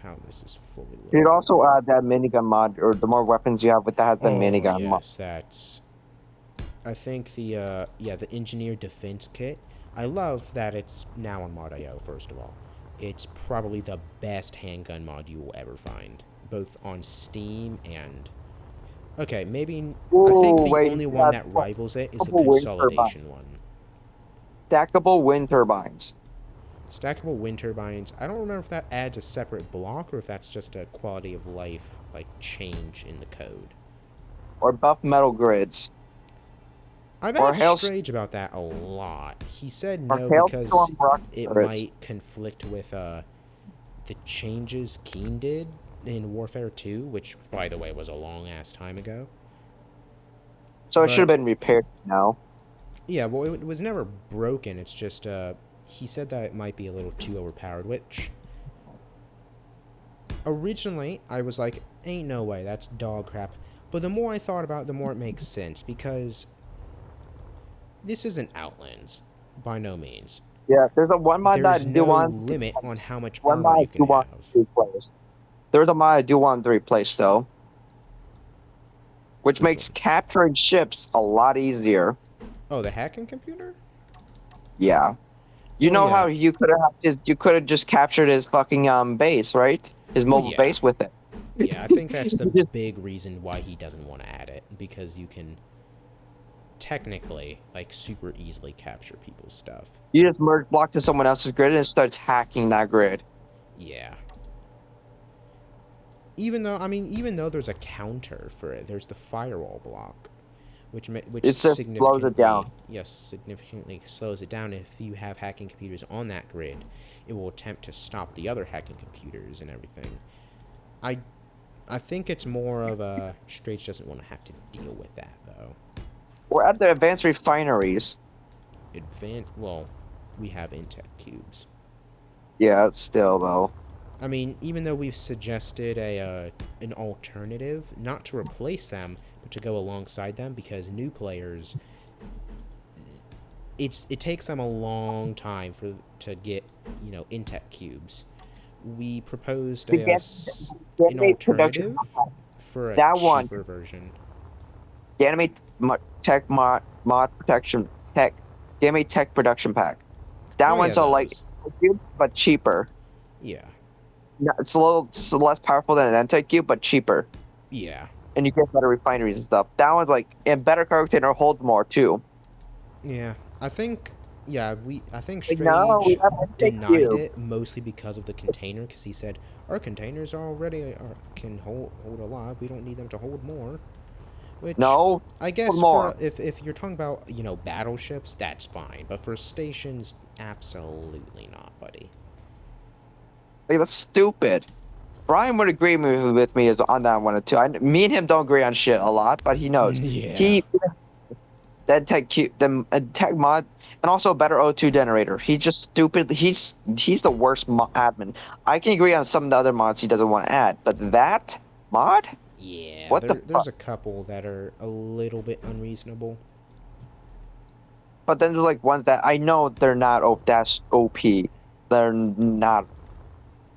how this is fully You'd loaded. also add that minigun mod, or the more weapons you have with that has the Oh minigun mod. yes, that's. I think the engineer defense kit. I love that it's now on Mod.io. First of all, it's probably the best handgun mod you will ever find, both on Steam and. Okay, maybe I think Ooh, the wait, only you one have that rivals it is the stackable wind turbines. consolidation one. Stackable wind turbines. Stackable wind turbines. I don't remember if that adds a separate block or if that's just a quality of life like change in the code. Or buff metal grids. I've Or asked hail Strage about that a lot. He said or no because hailstorm rocket it turrets. might conflict with the changes Keen did in Warfare 2, which by the way was a long ass time ago. So it should have But been repaired now. yeah, well it was never broken. It's just he said that it might be a little too overpowered, which originally I was like, ain't no way, that's dog crap. But the more I thought about it, the more it makes sense because this isn't Outlands, by no means. Yeah, there's a one mod that I There's do no want. limit on how much One armor mod I you do can want have. to replace. There's a mod I do want to replace though, which Which makes one? capturing ships a lot easier. Oh, the hacking computer? Yeah. You Well, know how yeah. you could have just captured his fucking base, right? His Well, mobile yeah. base with it. Yeah, I think that's the You just big reason why he doesn't want to add it, because you can technically, like, super easily capture people's stuff. you just merge block to someone else's grid and it starts hacking that grid. Yeah. Even though there's a counter for it, there's the firewall block, which It just slows it significantly, down. yes, significantly slows it down. If you have hacking computers on that grid, it will attempt to stop the other hacking computers and everything. I I think it's more of a Strage doesn't want to have to deal with that though. We're at the advanced refineries. Well, we have Intech cubes. Yeah, still though. I mean, even though we've suggested an alternative, not to replace them, but to go alongside them, because new players, it takes them a long time to get, Intech cubes. We proposed The Gan- an Ganymede production alternative pack. for a That one. cheaper version. Ganymede Tech mod protection tech. Ganymede Tech production pack. That Oh yeah, one's a like those. cube, but cheaper. Yeah, No, it's a little less powerful than an Entech cube, but cheaper. yeah, And you get better refineries and stuff. That one's like and better cargo container holds more too. yeah. I think, yeah, I think Like no, we Strage have Entech denied cube. it mostly because of the container, because he said our containers can hold a lot. We don't need them to hold more. Which No, I hold guess more. for if you're talking about battleships, that's fine. But for stations, absolutely not, buddy. Like that's stupid. Brian would agree with me is on that one too. Me and him don't agree on shit a lot, but he knows. Yeah. He that tech cube, the tech mod, and also a better O2 generator. He's just stupid. He's the worst admin. I can agree on some of the other mods he doesn't want to add, but that mod, Yeah, what the there's fuck? a couple that are a little bit unreasonable. But then there's like ones that I know they're not. Oh, that's OP. They're not.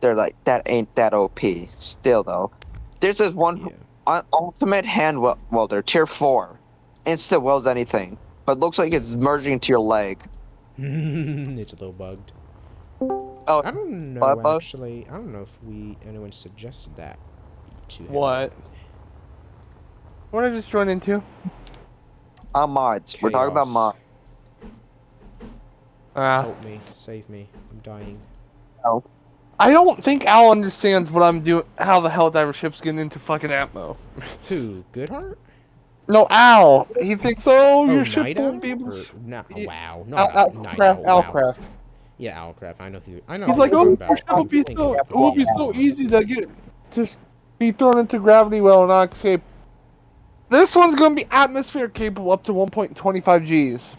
They're like that ain't that OP. Still though, there's this one Yeah. ultimate hand welder tier 4, instant welds anything, but looks like it's merging into your leg. It's a little bugged. Oh, I don't bug know bug. actually. I don't know if anyone suggested that to him. What? What did I just join into? Mods. We're talking about Chaos. mods. Help me, save me. I'm dying. Oh. I don't think Al understands what I'm doing. How the hell diver ships getting into fucking ammo? Who? Goodheart? No, Al. He thinks, oh, Oh, your ship Night won't Owl? be able Or, to. wow, Al, not Al, Night Craft, Owl. Wow. Alcraft. Yeah, Owlcraft. I know who. I know He's who like, you're oh, talking your about. ship would I'm be thinking so. of It would be so easy to get to be thrown into gravity well and not escape. This one's gonna be atmosphere capable up to 1.25 Gs.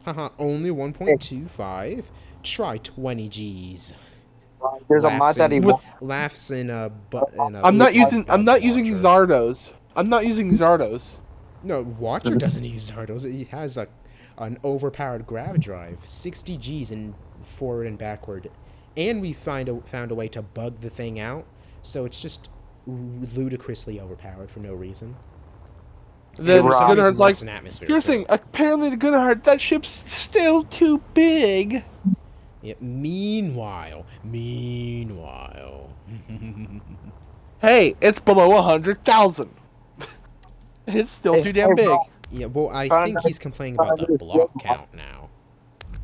Haha, only 1.25? Try 20 Gs. There's a mod that he With Laughs in a I'm not using Watcher. Zardos. I'm not using Zardos. No, Watcher doesn't use Zardos. He has an overpowered grav drive, 60 Gs in forward and backward, and we found a way to bug the thing out, so it's just ludicrously overpowered for no reason. Then For some reason, Goodhart's like, works in atmosphere. you're too. saying apparently the Goodhart that ship's still too big. Yeah. Meanwhile. Hey, it's below 100,000. It's still too damn big. Yeah, well, I Found think another- he's complaining about the block count now.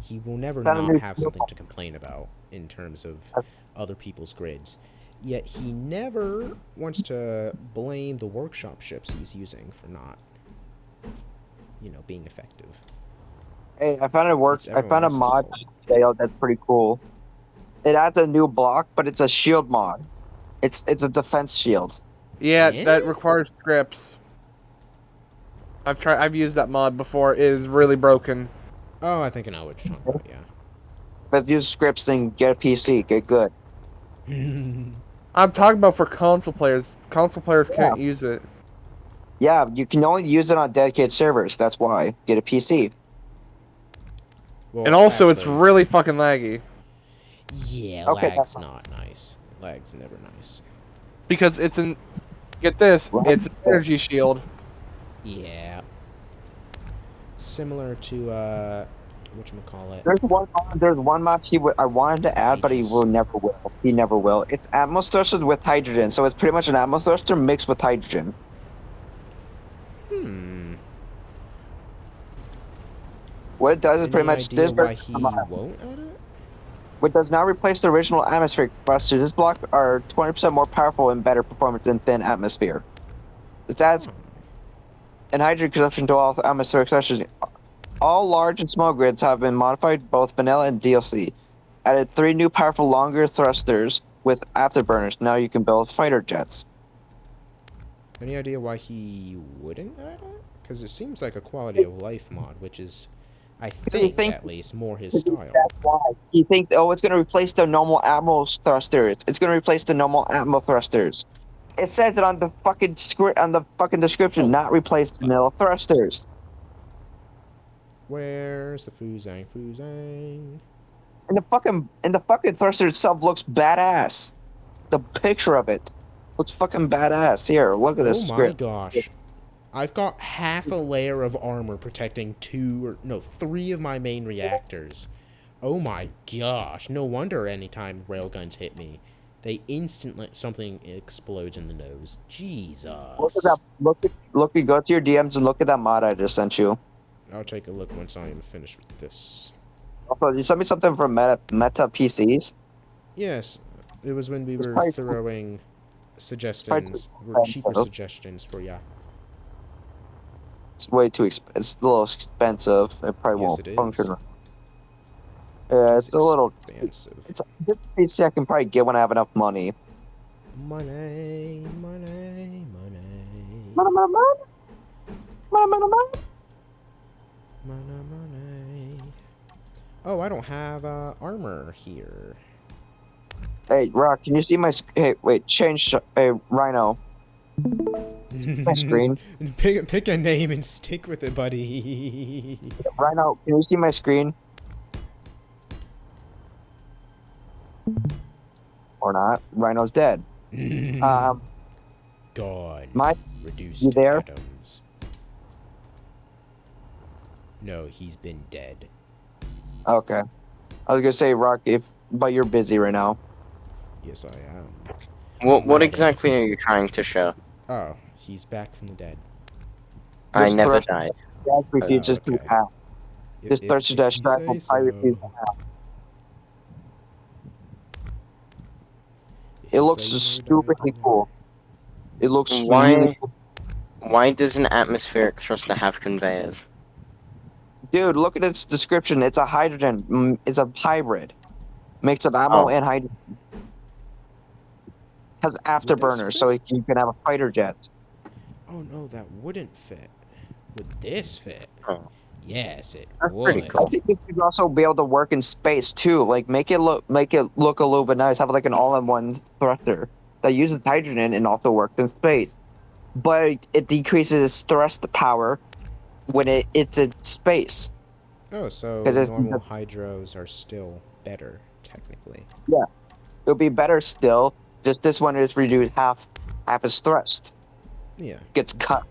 He will never Found a not new have field something to complain about in terms of other people's grids. Yet he never wants to blame the workshop ships he's using for not, being effective. Hey, I found It's I found a everyone mod else's fault. today that's pretty cool. It adds a new block, but it's a shield mod. It's a defense shield. Yeah, Eh? that requires scripts. I've used that mod before. It is really broken. Oh, I think I know what you're talking about, But use scripts and get a PC. Get good. yeah. I'm talking about for console players. Console players can't use it. Yeah, you can only use it on dedicated servers. That's why. Get a PC. Well, And also, it's actually, really fucking laggy. yeah, Okay, lag's not nice. Lag's never nice. Because it's an... Get this. It's an energy shield. Yeah. Similar to, whatchamacallit. There's one mod I wanted to add, but he Aegis. will never will. He never will. It's Atmos thrusters with hydrogen, so it's pretty much an Atmos thruster mixed with hydrogen. What it does is Any pretty much idea this. why he won't add it? What does not replace the original atmospheric thrusters. This block are 20% more powerful and better performance than thin atmosphere. It adds and hydrogen consumption to all atmospheric thrusters. All large and small grids have been modified, both vanilla and DLC. Added 3 new powerful longer thrusters with afterburners. Now you can build fighter jets. Any idea why he wouldn't add it? Because it seems like a quality of life mod, which is I He think, thinks at least, more his that's style. why. He thinks, oh, it's gonna replace the normal ammo thrusters. It's gonna replace the normal ammo thrusters. It says it on the fucking script, on the fucking description, Oh, not replace vanilla thrusters. Where's the Fuzang? Fuzang. And the fucking thruster itself looks badass. The picture of it looks fucking badass. Here, look at Oh this my script. gosh. I've got half a layer of armor protecting three of my main reactors. Oh my gosh. No wonder anytime railguns hit me, they instantly something explodes in the nose. Look at that. Jesus. Go to your DMs and look at that mod I just sent you. I'll take a look once I am finished with this. Also, you sent me something from Meta PCs. Yes, it was when we It's were probably, throwing it's probably too suggestions, or cheaper expensive. suggestions for ya. It's way too expensive. It's a little expensive. It probably Yes, won't it function. is. It Yeah, is it's a little. expensive. It's this PC I can probably get when I have enough money. Money, money, money. Money, money, money. Money, money, money. Money, money. Oh, I don't have armor here. Hey, Rock, can you see my? Hey, wait, change. Hey, Rhino, my screen. Pick a name and stick with it, buddy. Rhino, can you see my screen? Or not? Rhino's dead. Gone. My, Reduced you there? atoms. No, he's been dead. Okay. I was gonna say, Rock, but you're busy right now. Yes, I am. What Dead. exactly are you trying to show? Oh, he's back from the dead. I This never thrust died. refuses to okay. have. This If thruster you dash strike say will probably refuse so. to have. If It you looks say no, stupidly darling. cool. It looks really Why? cool. Why does an atmospheric thruster have conveyors? Dude, look at its description. It's a hydrogen. It's a hybrid. Mix of ammo Oh, and hydrogen. Has Would this afterburners, so fit? you can have a fighter jet. Oh no, that wouldn't fit. Would this fit? oh, Yes, it that's pretty would. I cool. think this could also be able to work in space too. Like make it look a little bit nice. Have like an all-in-one thruster that uses hydrogen and also works in space. But it decreases its thrust power when it's in space. Oh, so Because normal hydros are still better, technically. yeah, it'll be better still. Just this one is reduced half its thrust. Yeah. Gets cut.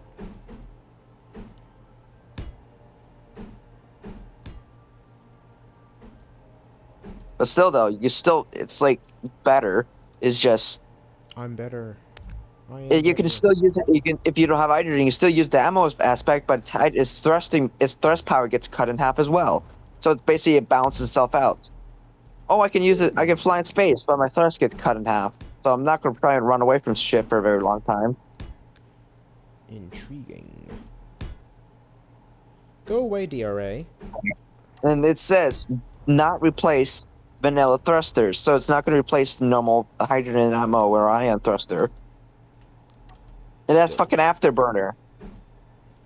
But still though, it's like better. It's just I'm better. I am you can better. still use it. You can if you don't have hydrogen, you can still use the ammo aspect, but its thrust power gets cut in half as well. So it's basically it balances itself out. Oh, I can use it. I can fly in space, but my thrust gets cut in half. So I'm not gonna try and run away from shit for a very long time. Intriguing. Go away, DRA. And it says not replace vanilla thrusters, so it's not gonna replace the normal hydrogen ammo or ion thruster. It has fucking afterburner.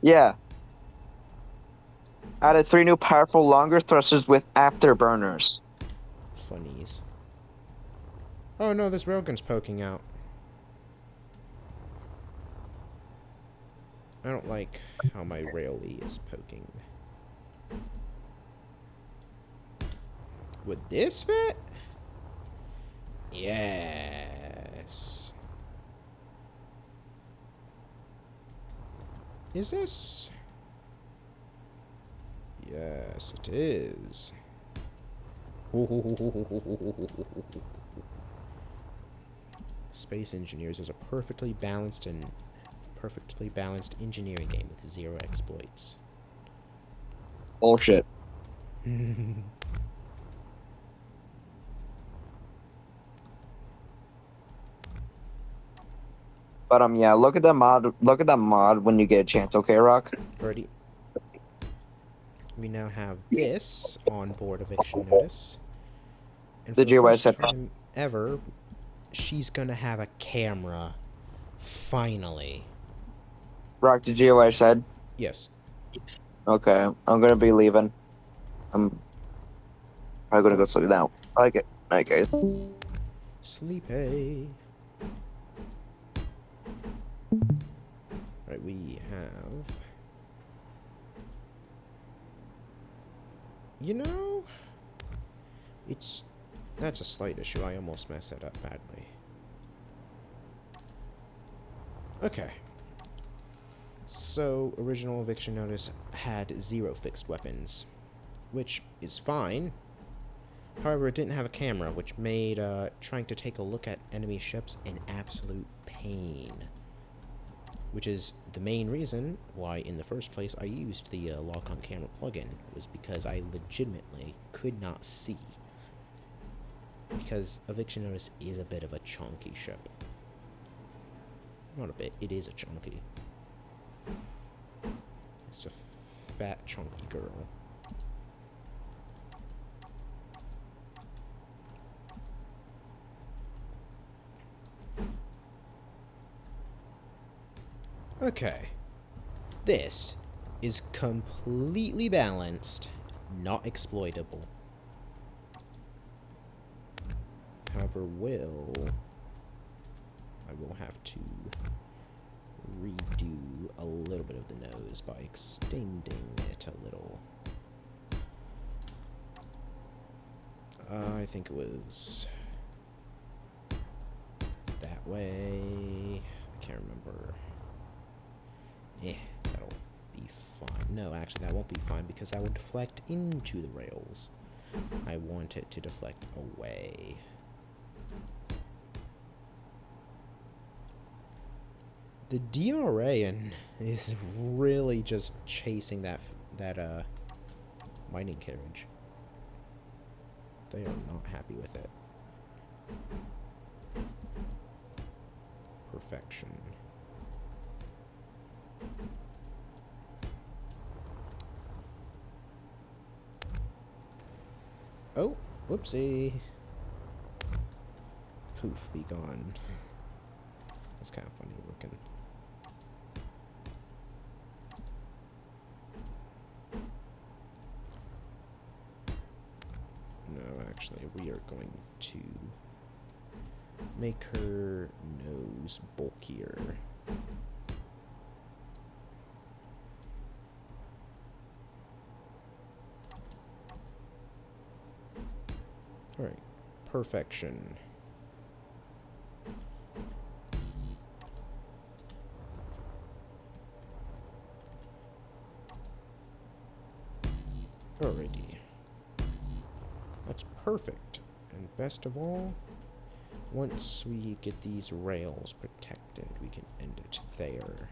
Yeah. Added 3 new powerful longer thrusters with afterburners. Funnies. Oh no, this railgun's poking out. I don't like how my railie is poking. Would this fit? Yes. Is this? Yes, it is. Space Engineers is a perfectly balanced engineering game with 0 exploits. Bullshit. But yeah, look at that mod. Look at that mod when you get a chance. Okay, Rock. Alrighty. We now have this on board eviction notice. And for Did the you first said time ever, she's gonna have a camera. Finally. Rock? Did you hear what I said? Yes. Okay, I'm gonna be leaving. I'm probably gonna go sleep now. I like it. Night, guys. Sleepy. Right, we have... You know... It's... That's a slight issue. I almost messed that up badly. Okay. So, original eviction notice had 0 fixed weapons, which is fine. However, it didn't have a camera, which made trying to take a look at enemy ships an absolute pain. Which is the main reason why, in the first place, I used the lock-on camera plugin, was because I legitimately could not see. Because eviction notice is a bit of a chunky ship. Not a bit, it is a chunky. It's a fat, chunky girl. Okay. This is completely balanced, not exploitable. However, I will have to redo a little bit of the nose by extending it a little. I think it was that way. I can't remember. That'll be fine. No, actually, that won't be fine because that will deflect into the rails. I want it to deflect away. The DRA is really just chasing that mining carriage. They are not happy with it. Perfection. Oh, whoopsie. Poof, be gone. That's kind of funny looking. No, actually, we are going to make her nose bulkier. Alright, perfection. Alrighty. That's perfect. And best of all, once we get these rails protected, we can end it there.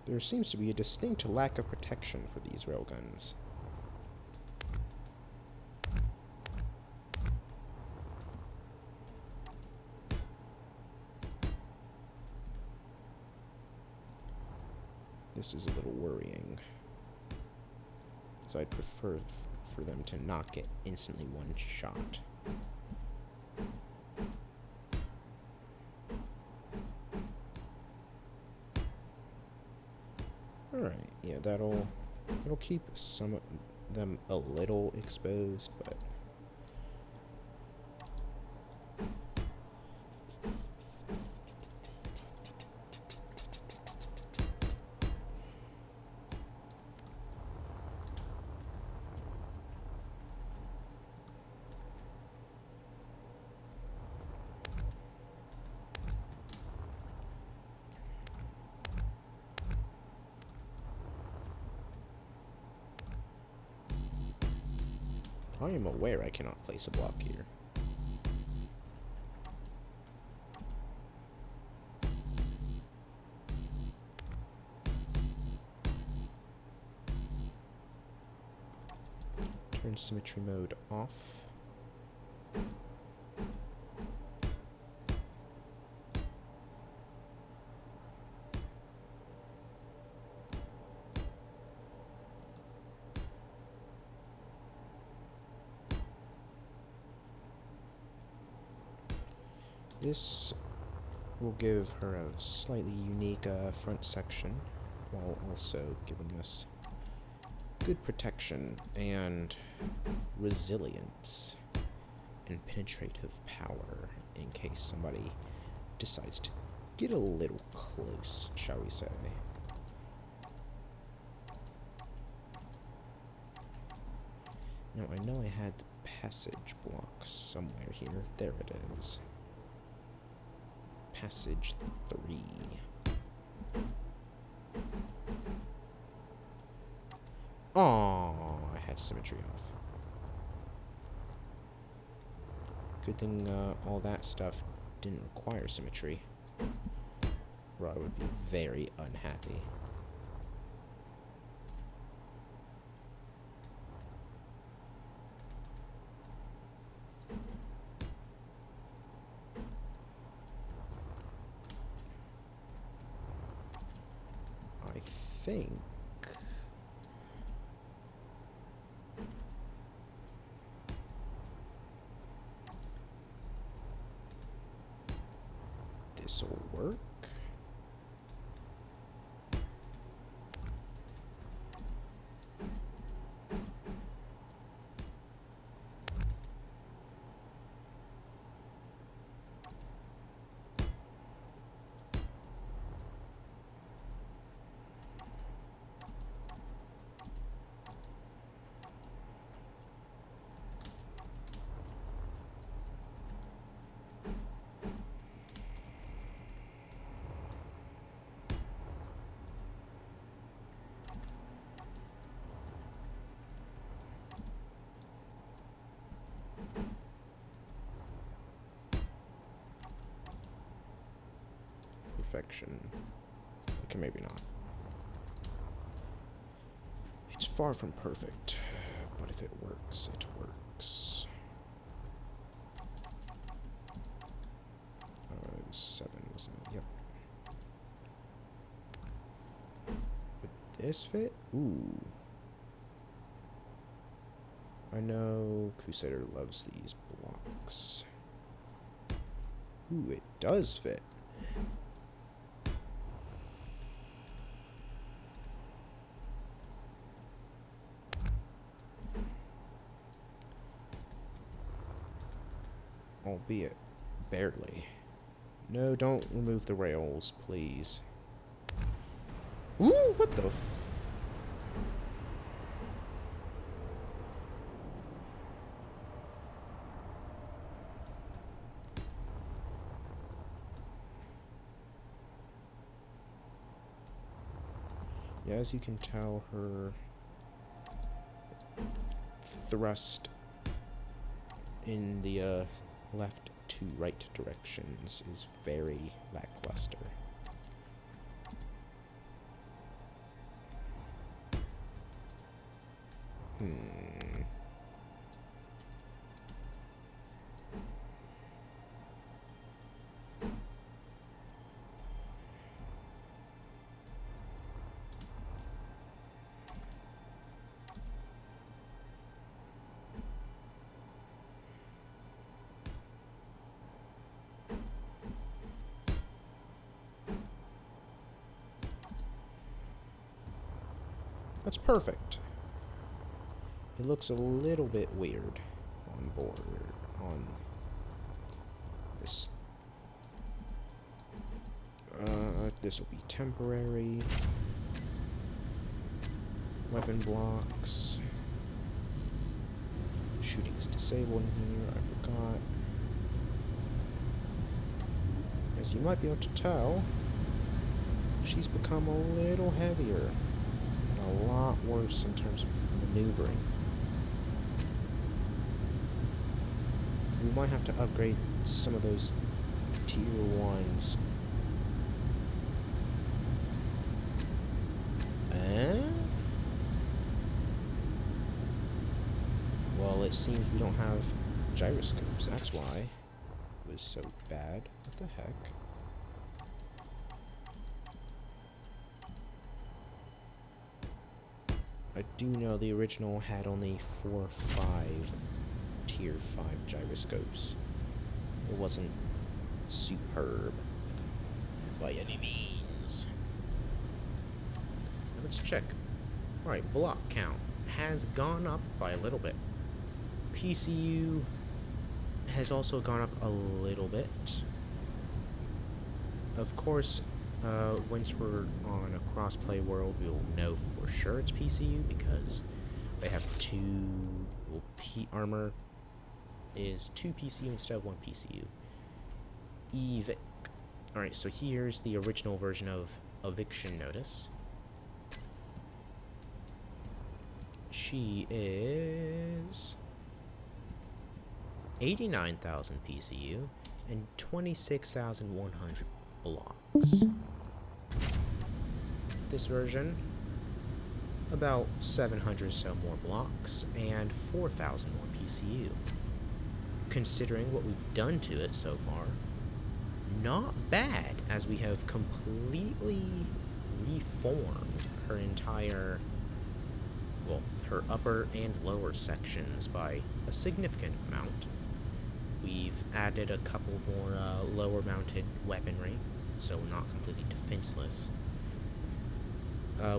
There seems to be a distinct lack of protection for these railguns. This is a little worrying. So I'd prefer for them to not get instantly one shot. Alright, yeah, that'll keep some of them a little exposed, but I am aware I cannot place a block here. Turn symmetry mode off. This will give her a slightly unique front section, while also giving us good protection and resilience and penetrative power in case somebody decides to get a little close, shall we say. Now, I know I had passage blocks somewhere here. There it is. Passage 3. Oh, I had symmetry off. Good thing all that stuff didn't require symmetry, or I would be very unhappy. I think this will work. Perfection. Okay, maybe not. It's far from perfect, but if it works, it works. It was 7, wasn't it? Yep. Would this fit? Ooh. I know Crusader loves these blocks. Ooh, it does fit. Albeit barely. No, don't remove the rails, please. Ooh, what the f... Yeah, as you can tell, her thrust in the left to right directions is very lackluster. That's perfect. It looks a little bit weird on board on this. This will be temporary. Weapon blocks. Shooting's disabled in here, I forgot. As you might be able to tell, she's become a little heavier. A lot worse in terms of maneuvering. We might have to upgrade some of those tier 1s. Well, it seems we don't have gyroscopes. That's why it was so bad. What the heck? I do know the original had only 4 or 5 tier 5 gyroscopes. It wasn't superb by any means. Now let's check. Alright, block count has gone up by a little bit. PCU has also gone up a little bit. Of course, once we're on a crossplay world, we'll know for sure it's PCU because they have two. Well, armor is 2 PCU instead of 1 PCU. Evic. Alright, so here's the original version of Eviction notice. She is 89,000 PCU and 26,100 blocks. This version, about 700 or so more blocks and 4,000 more PCU. Considering what we've done to it so far, not bad, as we have completely reformed her entire, well, her upper and lower sections by a significant amount. We've added a couple more lower mounted weaponry, so we're not completely defenseless.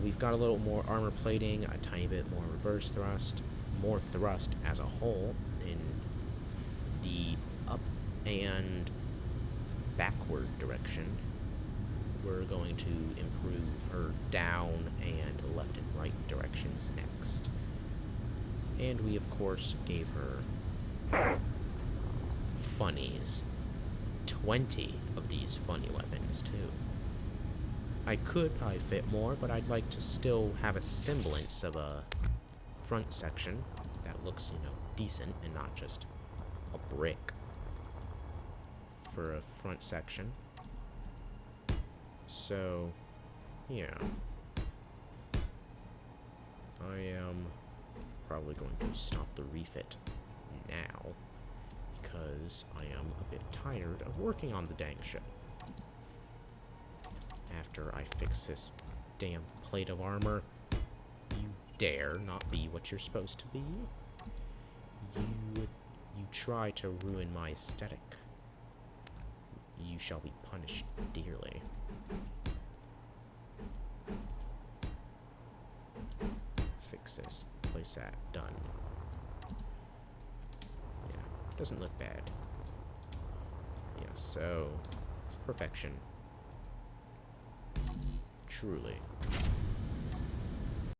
We've got a little more armor plating, a tiny bit more reverse thrust, more thrust as a whole in the up and backward direction. We're going to improve her down and left and right directions next. And we, of course, gave her funnies. 20 of these funny weapons, too. I could probably fit more, but I'd like to still have a semblance of a front section that looks, you know, decent and not just a brick for a front section. So, yeah. I am probably going to stop the refit now because I am a bit tired of working on the dang ship. After I fix this damn plate of armor, you dare not be what you're supposed to be. You try to ruin my aesthetic. You shall be punished dearly. Fix this. Place that. Done. Yeah, doesn't look bad. Yeah, so perfection. Truly.